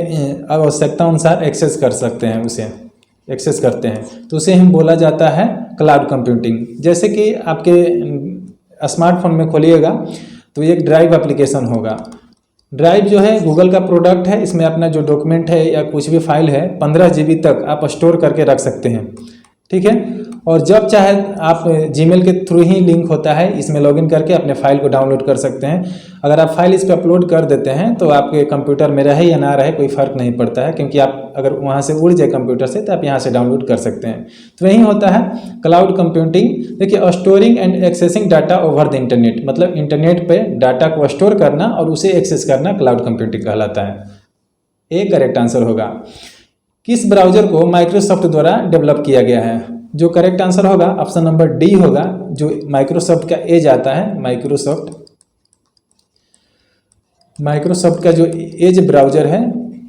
आवश्यकता अनुसार एक्सेस करते हैं, तो उसे हम बोला जाता है क्लाउड कंप्यूटिंग। जैसे कि आपके स्मार्टफोन में खोलिएगा तो एक ड्राइव एप्लीकेशन होगा। ड्राइव जो है गूगल का प्रोडक्ट है, इसमें अपना जो डॉक्यूमेंट है या कुछ भी फाइल है 15 GB तक आप स्टोर करके रख सकते हैं। ठीक है, और जब चाहे आप जीमेल के थ्रू ही लिंक होता है, इसमें लॉगिन करके अपने फाइल को डाउनलोड कर सकते हैं। अगर आप फाइल इस पर अपलोड कर देते हैं तो आपके कंप्यूटर में रहे या ना रहे कोई फ़र्क नहीं पड़ता है, क्योंकि आप अगर वहाँ से उड़ जाए कंप्यूटर से तो आप यहाँ से डाउनलोड कर सकते हैं। तो यही होता है क्लाउड कंप्यूटिंग। देखिए storing and accessing data over the internet, मतलब इंटरनेट पे डाटा को स्टोर करना और उसे एक्सेस करना क्लाउड कंप्यूटिंग कहलाता है। ए करेक्ट आंसर होगा। किस ब्राउज़र को माइक्रोसॉफ्ट द्वारा डेवलप किया गया है। जो करेक्ट आंसर होगा ऑप्शन नंबर डी होगा, जो माइक्रोसॉफ्ट का एज आता है, माइक्रोसॉफ्ट का जो एज ब्राउज़र है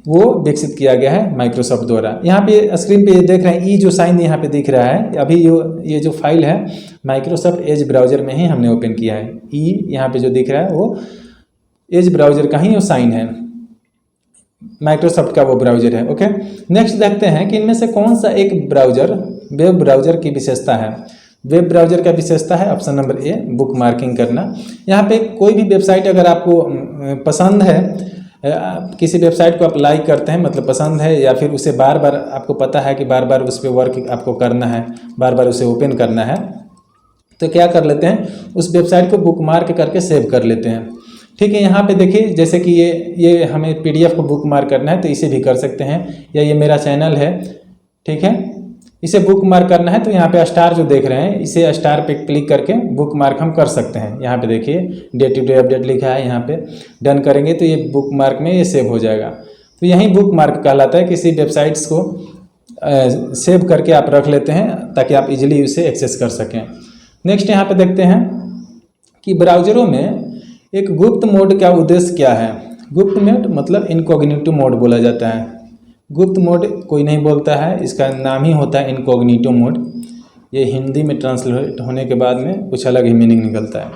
वो विकसित किया गया है माइक्रोसॉफ्ट द्वारा। यहाँ पे स्क्रीन पे देख रहे हैं ई जो साइन यहाँ पे दिख रहा है, अभी ये जो फाइल है माइक्रोसॉफ्ट एज ब्राउज़र में ही हमने ओपन किया है। ई यहाँ पे जो दिख रहा है वो एज ब्राउज़र का ही वो साइन है, माइक्रोसॉफ्ट का वो ब्राउज़र है। ओके, नेक्स्ट देखते हैं कि इनमें से कौन सा एक ब्राउज़र वेब ब्राउज़र की विशेषता है। वेब ब्राउज़र का विशेषता है ऑप्शन नंबर ए, बुक मार्किंग करना। यहाँ पे कोई भी वेबसाइट अगर आपको पसंद है, किसी वेबसाइट को आप लाइक करते हैं मतलब पसंद है, या फिर उसे बार बार आपको पता है कि बार बार उस पर वर्क आपको करना है, बार बार उसे ओपन करना है, तो क्या कर लेते हैं उस वेबसाइट को बुक मार्क करके सेव कर लेते हैं। ठीक है, यहाँ पे देखिए जैसे कि ये हमें PDF को बुक मार्क करना है तो इसे भी कर सकते हैं, या ये मेरा चैनल है, ठीक है, इसे बुक मार्क करना है तो यहाँ पे स्टार जो देख रहे हैं इसे स्टार पे क्लिक करके बुक मार्क हम कर सकते हैं। यहाँ पे देखिए डे टू डे अपडेट लिखा है, यहाँ पे डन करेंगे तो ये बुक मार्क में ये सेव हो जाएगा। तो यही बुक मार्क कहलाता है, किसी वेबसाइट्स को सेव करके आप रख लेते हैं ताकि आप इजीली उसे एक्सेस कर सकें। नेक्स्ट यहाँ पे देखते हैं कि ब्राउज़रों में एक गुप्त मोड का उद्देश्य क्या है। गुप्त मोड मतलब इनकॉग्निटो मोड बोला जाता है। गुप्त मोड कोई नहीं बोलता है, इसका नाम ही होता है इनकॉग्निटो मोड। ये हिंदी में ट्रांसलेट होने के बाद में कुछ अलग ही मीनिंग निकलता है।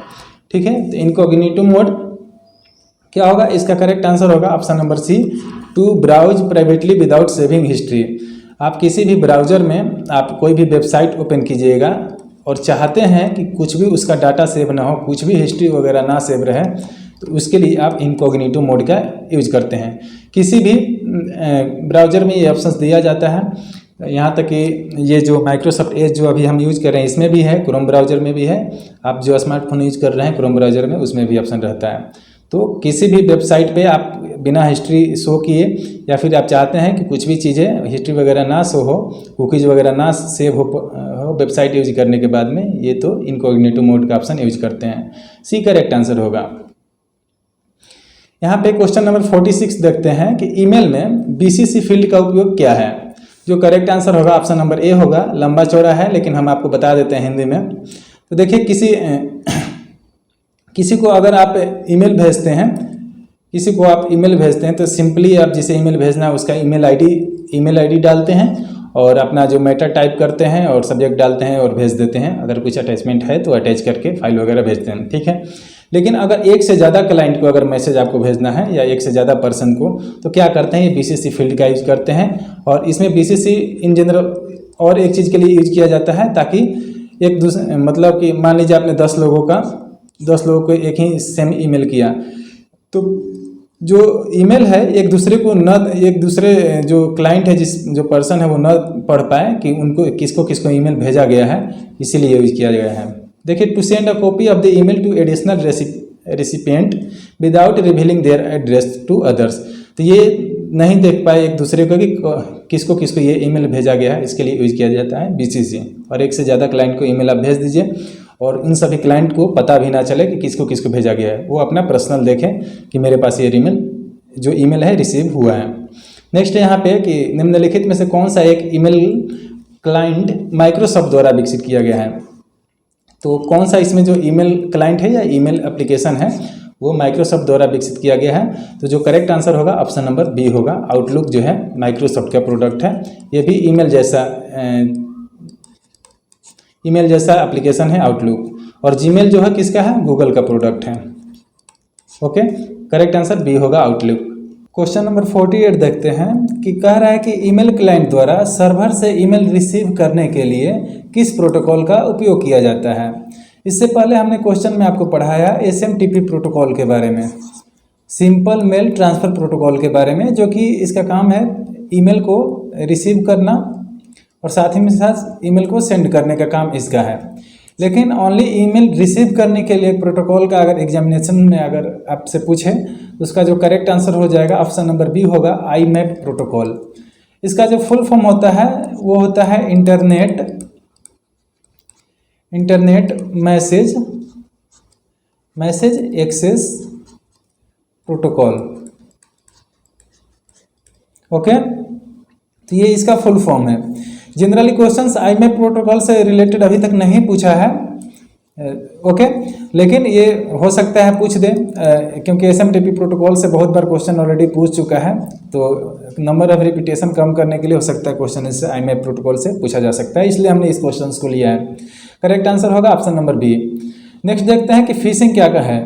ठीक है, तो इनकॉग्निटो मोड क्या होगा, इसका करेक्ट आंसर होगा option number C, to browse privately without saving history. आप किसी भी ब्राउज़र में आप कोई भी वेबसाइट ओपन कीजिएगा और चाहते हैं कि कुछ भी उसका डाटा सेव ना हो, कुछ भी हिस्ट्री वगैरह ना सेव रहे, तो उसके लिए आप इनकॉग्निटो मोड का यूज करते हैं। किसी भी ब्राउज़र में ये ऑप्शंस दिया जाता है। यहाँ तक कि ये जो माइक्रोसॉफ्ट एज जो अभी हम यूज कर रहे हैं इसमें भी है, क्रोम ब्राउज़र में भी है, आप जो स्मार्टफोन यूज कर रहे हैं क्रोम ब्राउज़र में उसमें भी ऑप्शन रहता है। तो किसी भी वेबसाइट पे आप बिना हिस्ट्री शो किए या फिर आप चाहते हैं कि कुछ भी चीज़ें हिस्ट्री वगैरह ना शो हो, कुकीज़ वगैरह ना सेव हो वेबसाइट यूज करने के बाद में, ये तो इनकॉग्निटो मोड का ऑप्शन यूज करते हैं। सी करेक्ट आंसर होगा। यहाँ पे क्वेश्चन नंबर 46 देखते हैं कि ईमेल में बीसीसी फील्ड का उपयोग क्या है। जो करेक्ट आंसर होगा ऑप्शन नंबर ए होगा। लंबा चौड़ा है लेकिन हम आपको बता देते हैं हिंदी में। तो देखिए किसी को अगर आप ईमेल भेजते हैं, तो सिंपली आप जिसे ईमेल भेजना है उसका ईमेल आईडी डालते हैं और अपना जो मैटर टाइप करते हैं और सब्जेक्ट डालते हैं और भेज देते हैं। अगर कुछ अटैचमेंट है तो अटैच करके फाइल वगैरह भेजते हैं, ठीक है। लेकिन अगर एक से ज़्यादा क्लाइंट को अगर मैसेज आपको भेजना है या एक से ज़्यादा पर्सन को, तो क्या करते हैं, ये बीसीसी फील्ड का यूज करते हैं। और इसमें बीसीसी इन जनरल और एक चीज़ के लिए यूज किया जाता है ताकि एक दूसरे, मतलब कि मान लीजिए आपने 10 लोगों को एक ही सेम ईमेल किया, तो जो ईमेल है एक दूसरे जो क्लाइंट है, जो पर्सन है वो न पढ़ पाए कि उनको किसको ईमेल भेजा गया है, इसीलिए यूज किया गया है। देखिए, to send a copy of the email to additional recipient without revealing their address to others. तो ये नहीं देख पाए एक दूसरे को कि किसको ये ईमेल भेजा गया है, इसके लिए यूज किया जाता है बीसीसी। और एक से ज़्यादा क्लाइंट को ईमेल आप भेज दीजिए और इन सभी क्लाइंट को पता भी ना चले कि किसको भेजा गया है, वो अपना पर्सनल देखें कि मेरे पास ये जो ईमेल है रिसीव हुआ है। नेक्स्ट है यहाँ पे कि निम्नलिखित में से कौन सा एक ईमेल क्लाइंट माइक्रोसॉफ्ट द्वारा विकसित किया गया है। तो कौन सा इसमें जो ईमेल क्लाइंट है या ईमेल एप्लीकेशन है वो माइक्रोसॉफ्ट द्वारा विकसित किया गया है। तो जो करेक्ट आंसर होगा ऑप्शन नंबर बी होगा। आउटलुक जो है माइक्रोसॉफ्ट का प्रोडक्ट है, ये भी ईमेल जैसा एप्लीकेशन है आउटलुक। और जीमेल जो है किसका है, गूगल का प्रोडक्ट है। ओके, करेक्ट आंसर बी होगा आउटलुक। क्वेश्चन नंबर 48 देखते हैं कि कह रहा है कि ईमेल क्लाइंट द्वारा सर्वर से ईमेल रिसीव करने के लिए किस प्रोटोकॉल का उपयोग किया जाता है। इससे पहले हमने क्वेश्चन में आपको पढ़ाया SMTP प्रोटोकॉल के बारे में, सिंपल मेल ट्रांसफ़र प्रोटोकॉल के बारे में, जो कि इसका काम है ईमेल को रिसीव करना और साथ ही में साथ ईमेल को सेंड करने का काम इसका है। लेकिन ओनली ईमेल रिसीव करने के लिए प्रोटोकॉल का अगर एग्जामिनेशन में अगर आपसे पूछे तो उसका जो करेक्ट आंसर हो जाएगा ऑप्शन नंबर बी होगा, IMAP प्रोटोकॉल। इसका जो फुल फॉर्म होता है वो होता है internet message access protocol. Okay, तो ये इसका फुल फॉर्म है। जनरली क्वेश्चंस IMAP प्रोटोकॉल से रिलेटेड अभी तक नहीं पूछा है, ओके, लेकिन ये हो सकता है पूछ दे, क्योंकि SMTP प्रोटोकॉल से बहुत बार क्वेश्चन ऑलरेडी पूछ चुका है, तो नंबर ऑफ रिपीटेशन कम करने के लिए हो सकता है क्वेश्चन इससे IMAP प्रोटोकॉल से पूछा जा सकता है, इसलिए हमने इस क्वेश्चन को लिया है। करेक्ट आंसर होगा ऑप्शन नंबर बी। नेक्स्ट देखते हैं कि फिशिंग क्या है।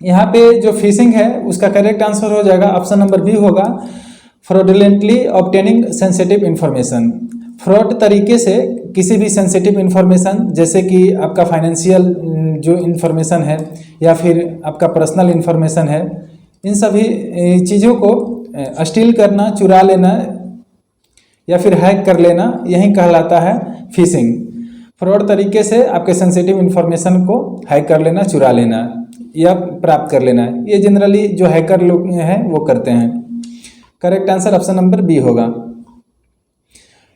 यहाँ पे जो फिशिंग है उसका करेक्ट आंसर हो जाएगा ऑप्शन नंबर बी होगा, fraudulently obtaining sensitive information. Fraud तरीके से किसी भी सेंसिटिव इन्फॉर्मेशन, जैसे कि आपका फाइनेंशियल जो इन्फॉर्मेशन है या फिर आपका पर्सनल इन्फॉर्मेशन है, इन सभी चीज़ों को स्टील करना, चुरा लेना या फिर हैक कर लेना, यही कहलाता है फिशिंग। फ्रॉड तरीके से आपके सेंसिटिव इन्फॉर्मेशन को हैक कर लेना, चुरा लेना या प्राप्त कर लेना, ये जनरली जो हैकर लोग हैं वो करते हैं। Correct answer option number B होगा।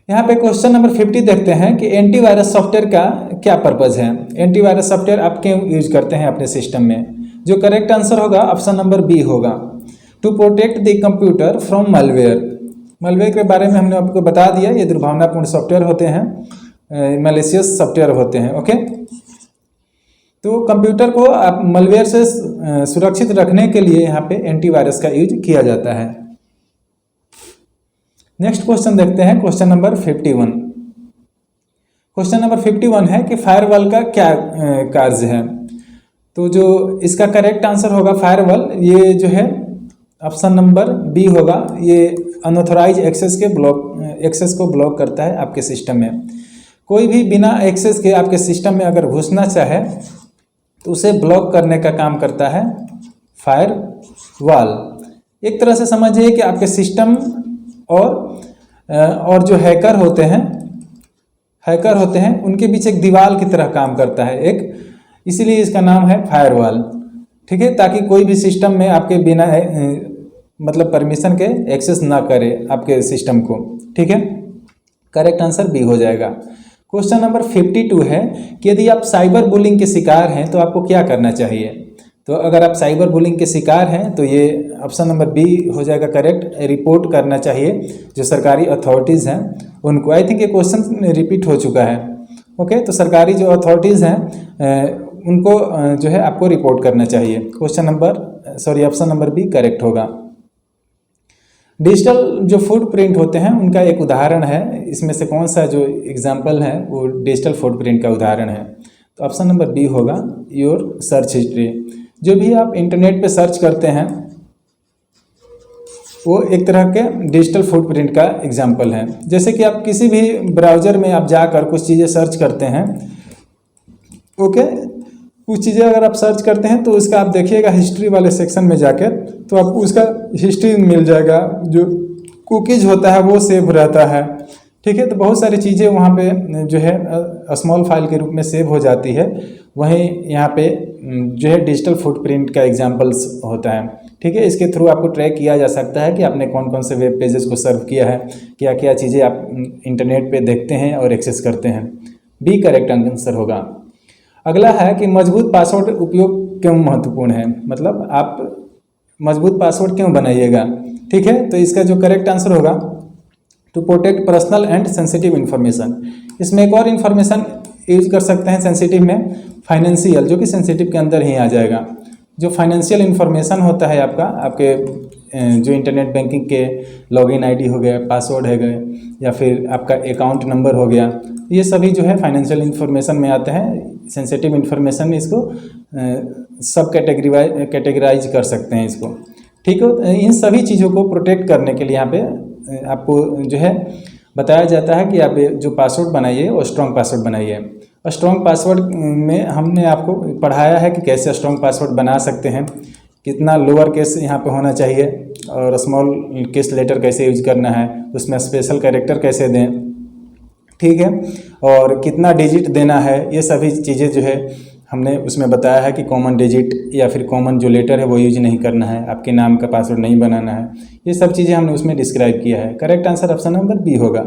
यहाँ पे क्वेश्चन नंबर 50 देखते हैं कि एंटीवायरस सॉफ्टवेयर का क्या पर्पज़ है। एंटीवायरस सॉफ्टवेयर आप क्यों यूज करते हैं अपने सिस्टम में। जो करेक्ट आंसर होगा ऑप्शन नंबर बी होगा, to protect the computer from malware. Malware के बारे में हमने आपको बता दिया, ये दुर्भावनापूर्ण सॉफ्टवेयर होते हैं, मैलिशियस सॉफ्टवेयर होते हैं। ओके, तो कंप्यूटर को आप मालवेयर से सुरक्षित रखने के लिए यहाँ पे एंटीवायरस का यूज किया जाता है। नेक्स्ट क्वेश्चन देखते हैं, क्वेश्चन नंबर 51। क्वेश्चन नंबर 51 है कि फायरवॉल का क्या कार्य है। तो जो इसका करेक्ट आंसर होगा फायरवॉल, ये जो है ऑप्शन नंबर बी होगा, ये अनऑथराइज एक्सेस को ब्लॉक करता है आपके सिस्टम में। कोई भी बिना एक्सेस के आपके सिस्टम में अगर घुसना चाहे तो उसे ब्लॉक करने का काम करता है फायरवॉल। एक तरह से समझिए कि आपके सिस्टम और जो हैकर होते हैं उनके बीच एक दीवार की तरह काम करता है इसीलिए इसका नाम है फायरवॉल। ठीक है, ताकि कोई भी सिस्टम में आपके बिना मतलब परमिशन के एक्सेस ना करे आपके सिस्टम को। ठीक है, करेक्ट आंसर बी हो जाएगा। क्वेश्चन नंबर 52 है कि यदि आप साइबर बुलिंग के शिकार हैं तो आपको क्या करना चाहिए। तो अगर आप साइबर बुलिंग के शिकार हैं तो ये ऑप्शन नंबर बी हो जाएगा करेक्ट, रिपोर्ट करना चाहिए जो सरकारी अथॉरिटीज़ हैं उनको। आई थिंक ये क्वेश्चन रिपीट हो चुका है। ओके, तो सरकारी जो अथॉरिटीज़ हैं उनको जो है आपको रिपोर्ट करना चाहिए। ऑप्शन नंबर बी करेक्ट होगा। डिजिटल जो फुटप्रिंट होते हैं उनका एक उदाहरण है, इसमें से कौन सा जो एग्जाम्पल है वो डिजिटल फुटप्रिंट का उदाहरण है। तो ऑप्शन नंबर बी होगा योर सर्च हिस्ट्री। जो भी आप इंटरनेट पे सर्च करते हैं वो एक तरह के डिजिटल फुटप्रिंट का एग्जाम्पल है। जैसे कि आप किसी भी ब्राउज़र में आप जाकर कुछ चीज़ें सर्च करते हैं, ओके, कुछ चीज़ें अगर आप सर्च करते हैं तो उसका आप देखिएगा हिस्ट्री वाले सेक्शन में जाकर तो आपको उसका हिस्ट्री मिल जाएगा। जो कुकीज होता है वो सेव रहता है। ठीक है, तो बहुत सारी चीज़ें वहाँ पे जो है स्मॉल फाइल के रूप में सेव हो जाती है। वहीं यहाँ पे जो है डिजिटल फुटप्रिंट का एग्जाम्पल्स होता है। ठीक है, इसके थ्रू आपको ट्रैक किया जा सकता है कि आपने कौन कौन से वेब पेजेस को सर्व किया है, क्या क्या चीज़ें आप इंटरनेट पे देखते हैं और एक्सेस करते हैं। बी करेक्ट आंसर होगा। अगला है कि मजबूत पासवर्ड उपयोग क्यों महत्वपूर्ण है, मतलब आप मजबूत पासवर्ड क्यों बनाइएगा। ठीक है, तो इसका जो करेक्ट आंसर होगा to protect personal and sensitive information. इसमें एक और इन्फॉर्मेशन यूज कर सकते हैं सेंसिटिव में, फाइनेंशियल, जो कि सेंसिटिव के अंदर ही आ जाएगा। जो फाइनेंशियल इन्फॉर्मेशन होता है आपके जो इंटरनेट बैंकिंग के लॉगिन आईडी हो गया, पासवर्ड है गए, या फिर आपका अकाउंट नंबर हो गया, ये सभी जो है फाइनेंशियल इन्फॉर्मेशन में आते हैं। सेंसिटिव इन्फॉर्मेशन में इसको सब कैटेगराइज कर सकते हैं इसको। ठीक है, इन सभी चीज़ों को प्रोटेक्ट करने के लिए यहाँ पे आपको जो है बताया जाता है कि आप जो पासवर्ड बनाइए वो स्ट्रॉन्ग पासवर्ड बनाइए। स्ट्रॉन्ग पासवर्ड में हमने आपको पढ़ाया है कि कैसे स्ट्रॉन्ग पासवर्ड बना सकते हैं, कितना लोअर केस यहाँ पे होना चाहिए और स्मॉल केस लेटर कैसे यूज करना है, उसमें स्पेशल कैरेक्टर कैसे दें। ठीक है, और कितना डिजिट देना है, ये सभी चीज़ें जो है हमने उसमें बताया है कि कॉमन डिजिट या फिर कॉमन जो लेटर है वो यूज नहीं करना है, आपके नाम का पासवर्ड नहीं बनाना है। ये सब चीज़ें हमने उसमें डिस्क्राइब किया है। Correct answer option number B होगा।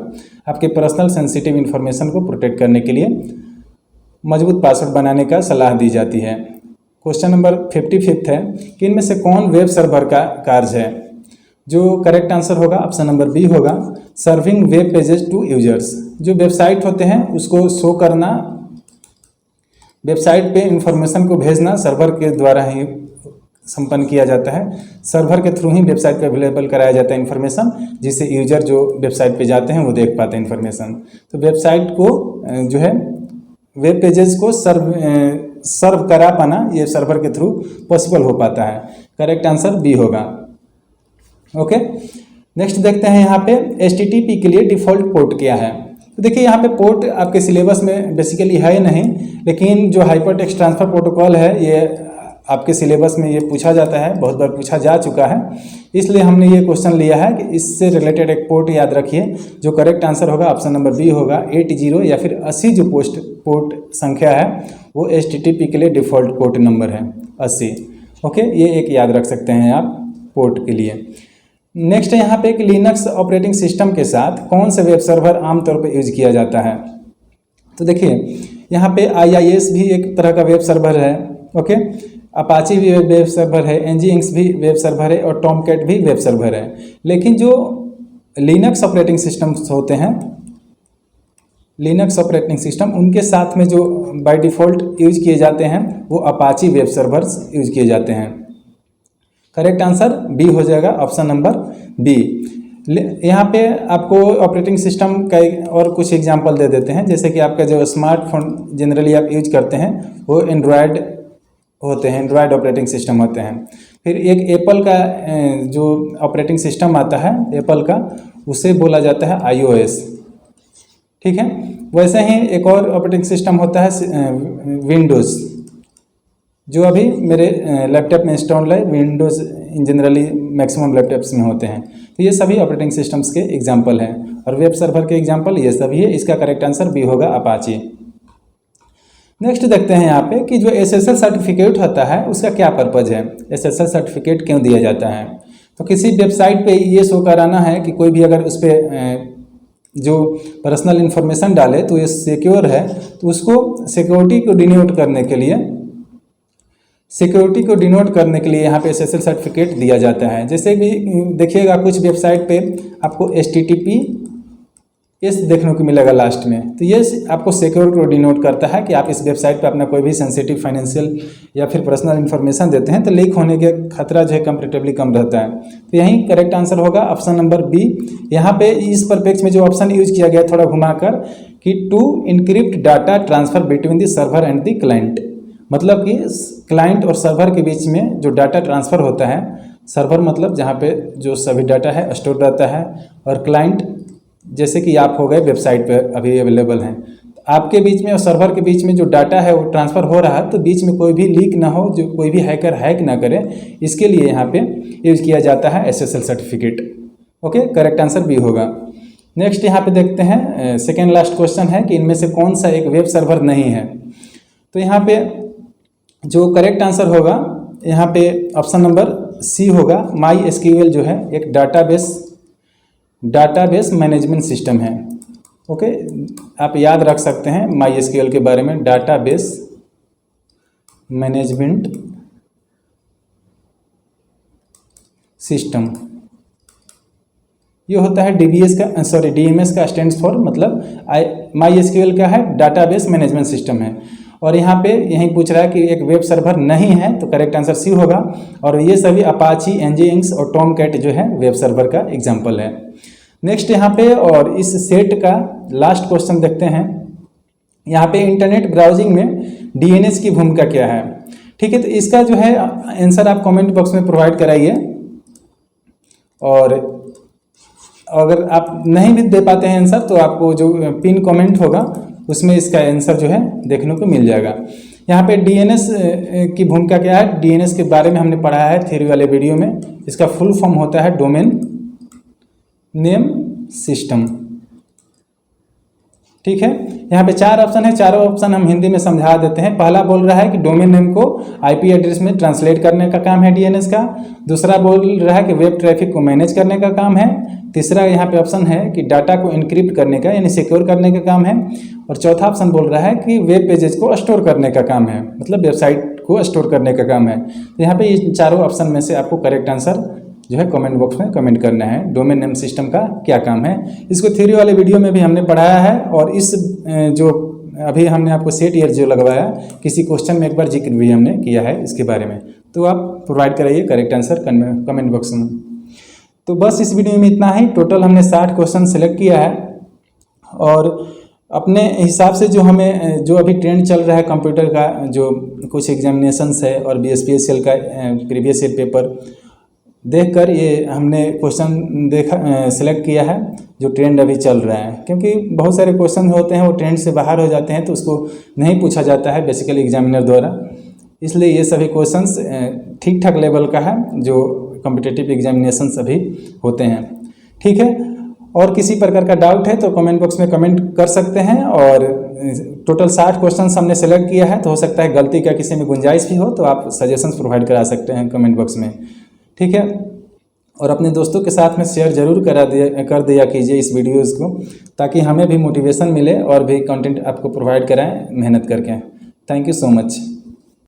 आपके पर्सनल सेंसिटिव इन्फॉर्मेशन को प्रोटेक्ट करने के लिए मजबूत पासवर्ड बनाने का सलाह दी जाती है। क्वेश्चन नंबर 55 है कि इनमें से कौन वेब सर्वर का कार्य है। जो करेक्ट आंसर होगा ऑप्शन नंबर बी होगा serving web pages to users. जो वेबसाइट होते हैं उसको शो करना, वेबसाइट पे इंफॉर्मेशन को भेजना सर्वर के द्वारा ही संपन्न किया जाता है। सर्वर के थ्रू ही वेबसाइट पे अवेलेबल कराया जाता है इंफॉर्मेशन, जिससे यूजर जो वेबसाइट पे जाते हैं वो देख पाते हैं इंफॉर्मेशन। तो वेबसाइट को जो है वेब पेजेस को सर्व करा पाना ये सर्वर के थ्रू पॉसिबल हो पाता है। करेक्ट आंसर बी होगा। ओके, नेक्स्ट देखते हैं यहाँ पे HTTP के लिए डिफ़ॉल्ट पोर्ट क्या है। तो देखिए यहाँ पे पोर्ट आपके सिलेबस में बेसिकली है नहीं, लेकिन जो हाइपर टेक्स्ट ट्रांसफ़र प्रोटोकॉल है ये आपके सिलेबस में ये पूछा जाता है, बहुत बार पूछा जा चुका है, इसलिए हमने ये क्वेश्चन लिया है कि इससे रिलेटेड एक पोर्ट याद रखिए। जो करेक्ट आंसर होगा ऑप्शन नंबर बी होगा 80 या फिर 80 जो पोर्ट संख्या है वो HTTP के लिए डिफ़ॉल्ट पोर्ट नंबर है 80। ओके, ये एक याद रख सकते हैं आप पोर्ट के लिए। नेक्स्ट यहाँ पे कि लिनक्स ऑपरेटिंग सिस्टम के साथ कौन से वेब सर्वर आमतौर पे यूज किया जाता है। तो देखिए यहाँ पे IIS भी एक तरह का वेब सर्वर है। ओके, अपाची भी वेब सर्वर है, Nginx भी वेब सर्वर है और टॉमकैट भी वेब सर्वर है। लेकिन जो लिनक्स ऑपरेटिंग सिस्टम्स होते हैं, लिनक्स ऑपरेटिंग सिस्टम, उनके साथ में जो बाय डिफ़ॉल्ट यूज किए जाते हैं वो अपाची वेब सर्वर्स यूज किए जाते हैं। करेक्ट आंसर बी हो जाएगा ऑप्शन नंबर बी। यहाँ पे आपको ऑपरेटिंग सिस्टम का और कुछ एग्जांपल दे देते हैं। जैसे कि आपका जो स्मार्टफोन जनरली आप यूज करते हैं वो एंड्रॉयड होते हैं, एंड्रॉयड ऑपरेटिंग सिस्टम होते हैं। फिर एक एप्पल का जो ऑपरेटिंग सिस्टम आता है एप्पल का, उसे बोला जाता है iOS। ठीक है। वैसे ही एक और ऑपरेटिंग सिस्टम होता है विंडोज़, जो अभी मेरे लैपटॉप में इंस्टॉल है। विंडोज़ इन जनरली मैक्सिमम लैपटॉप्स में होते हैं। तो ये सभी ऑपरेटिंग सिस्टम्स के एग्जाम्पल हैं, और वेब सर्वर के एग्जाम्पल ये सभी है। इसका करेक्ट आंसर बी होगा, अपाची। नेक्स्ट देखते हैं यहाँ पे कि जो SSL सर्टिफिकेट होता है उसका क्या पर्पज़ है, SSL सर्टिफिकेट क्यों दिया जाता है। तो किसी वेबसाइट पे ये शो कराना है कि कोई भी अगर उस पर जो पर्सनल इन्फॉर्मेशन डाले तो ये सिक्योर है, तो उसको सिक्योरिटी को डिनोट करने के लिए यहाँ पे SSL सर्टिफिकेट दिया जाता है। जैसे कि देखिएगा कुछ वेबसाइट पे आपको HTTPS देखने को मिलेगा लास्ट में, तो ये आपको सिक्योर को डिनोट करता है कि आप इस वेबसाइट पे अपना कोई भी सेंसिटिव फाइनेंशियल या फिर पर्सनल इन्फॉर्मेशन देते हैं तो लीक होने के खतरा जो है कंपेरेटिवली कम रहता है। तो यही करेक्ट आंसर होगा, ऑप्शन नंबर बी। यहाँ पे इस परपेक्स में जो ऑप्शन यूज किया गया थोड़ा घुमाकर कि to encrypt data transfer between the server and the client, मतलब कि क्लाइंट और सर्वर के बीच में जो डाटा ट्रांसफ़र होता है, सर्वर मतलब जहाँ पे जो सभी डाटा है स्टोर रहता है, और क्लाइंट जैसे कि आप हो गए वेबसाइट पे अभी अवेलेबल हैं, आपके बीच में और सर्वर के बीच में जो डाटा है वो ट्रांसफ़र हो रहा है, तो बीच में कोई भी लीक ना हो, जो कोई भी हैकर हैक ना करे, इसके लिए यहाँ पे यूज किया जाता है SSL certificate. Okay, correct answer B होगा। नेक्स्ट यहाँ पे देखते हैं, सेकेंड लास्ट क्वेश्चन है कि इनमें से कौन सा एक वेब सर्वर नहीं है। तो यहाँ पे जो करेक्ट आंसर होगा यहाँ पे ऑप्शन नंबर सी होगा। MySQL जो है एक डाटाबेस मैनेजमेंट सिस्टम है। ओके, आप याद रख सकते हैं MySQL के बारे में, डाटाबेस मैनेजमेंट सिस्टम। ये होता है DMS का स्टैंड्स फॉर, मतलब MySQL का है डाटाबेस मैनेजमेंट सिस्टम है। और यहाँ पे यही पूछ रहा है कि एक वेब सर्वर नहीं है, तो करेक्ट आंसर सी होगा। और ये सभी अपाची, NGINX और टॉमकैट जो है वेब सर्वर का एग्जाम्पल है। नेक्स्ट यहाँ पे और इस सेट का लास्ट क्वेश्चन देखते हैं। यहाँ पे इंटरनेट ब्राउजिंग में DNS की भूमिका क्या है। ठीक है, तो इसका जो है आंसर आप कमेंट बॉक्स में प्रोवाइड कराइए, और अगर आप नहीं भी दे पाते हैं आंसर तो आपको जो पिन कमेंट होगा उसमें इसका आंसर जो है देखने को मिल जाएगा। यहाँ पे DNS की भूमिका क्या है, DNS के बारे में हमने पढ़ा है थ्योरी वाले वीडियो में। इसका फुल फॉर्म होता है डोमेन नेम सिस्टम। ठीक है, यहाँ पे 4 ऑप्शन है, चारों ऑप्शन हम हिंदी में समझा देते हैं। पहला बोल रहा है कि डोमेन नेम को IP एड्रेस में ट्रांसलेट करने का काम है DNS का। दूसरा बोल रहा है कि वेब ट्रैफिक को मैनेज करने का काम है। तीसरा यहाँ पे ऑप्शन है कि डाटा को इनक्रिप्ट करने का यानी सिक्योर करने का काम है। और चौथा ऑप्शन बोल रहा है कि वेब पेजेस को स्टोर करने का काम है, मतलब वेबसाइट को स्टोर करने का काम है। तो यहाँ पे ये चारों ऑप्शन में से आपको करेक्ट आंसर जो है कमेंट बॉक्स में कमेंट करना है, डोमेन नेम सिस्टम का क्या काम है। इसको थ्योरी वाले वीडियो में भी हमने पढ़ाया है, और इस जो अभी हमने आपको सेट ईयर जो लगवाया किसी क्वेश्चन में एक बार जिक्र भी हमने किया है इसके बारे में। तो आप प्रोवाइड कराइए करेक्ट आंसर कमेंट बॉक्स में। तो बस इस वीडियो में इतना ही। टोटल हमने 60 क्वेश्चन सेलेक्ट किया है, और अपने हिसाब से जो हमें जो अभी ट्रेंड चल रहा है कंप्यूटर का, जो कुछ एग्जामिनेशंस है और BSPSL का प्रीवियस ईयर पेपर देखकर ये हमने क्वेश्चन सेलेक्ट किया है जो ट्रेंड अभी चल रहा है। क्योंकि बहुत सारे क्वेश्चन होते हैं वो ट्रेंड से बाहर हो जाते हैं, तो उसको नहीं पूछा जाता है बेसिकली एग्जामिनर द्वारा, इसलिए ये सभी क्वेश्चंस ठीक ठाक लेवल का है जो कॉम्पिटिटिव एग्जामिनेशंस अभी होते हैं। ठीक है, और किसी प्रकार का डाउट है तो कमेंट बॉक्स में कमेंट कर सकते हैं। और टोटल 60 क्वेश्चंस हमने सेलेक्ट किया है, तो हो सकता है गलती का किसी में गुंजाइश भी हो तो आप सजेशंस प्रोवाइड करा सकते हैं कमेंट बॉक्स में। ठीक है, और अपने दोस्तों के साथ में शेयर जरूर कर दिया कीजिए इस वीडियोज़ को, ताकि हमें भी मोटिवेशन मिले और भी कंटेंट आपको प्रोवाइड कराएं मेहनत करके। Thank you so much.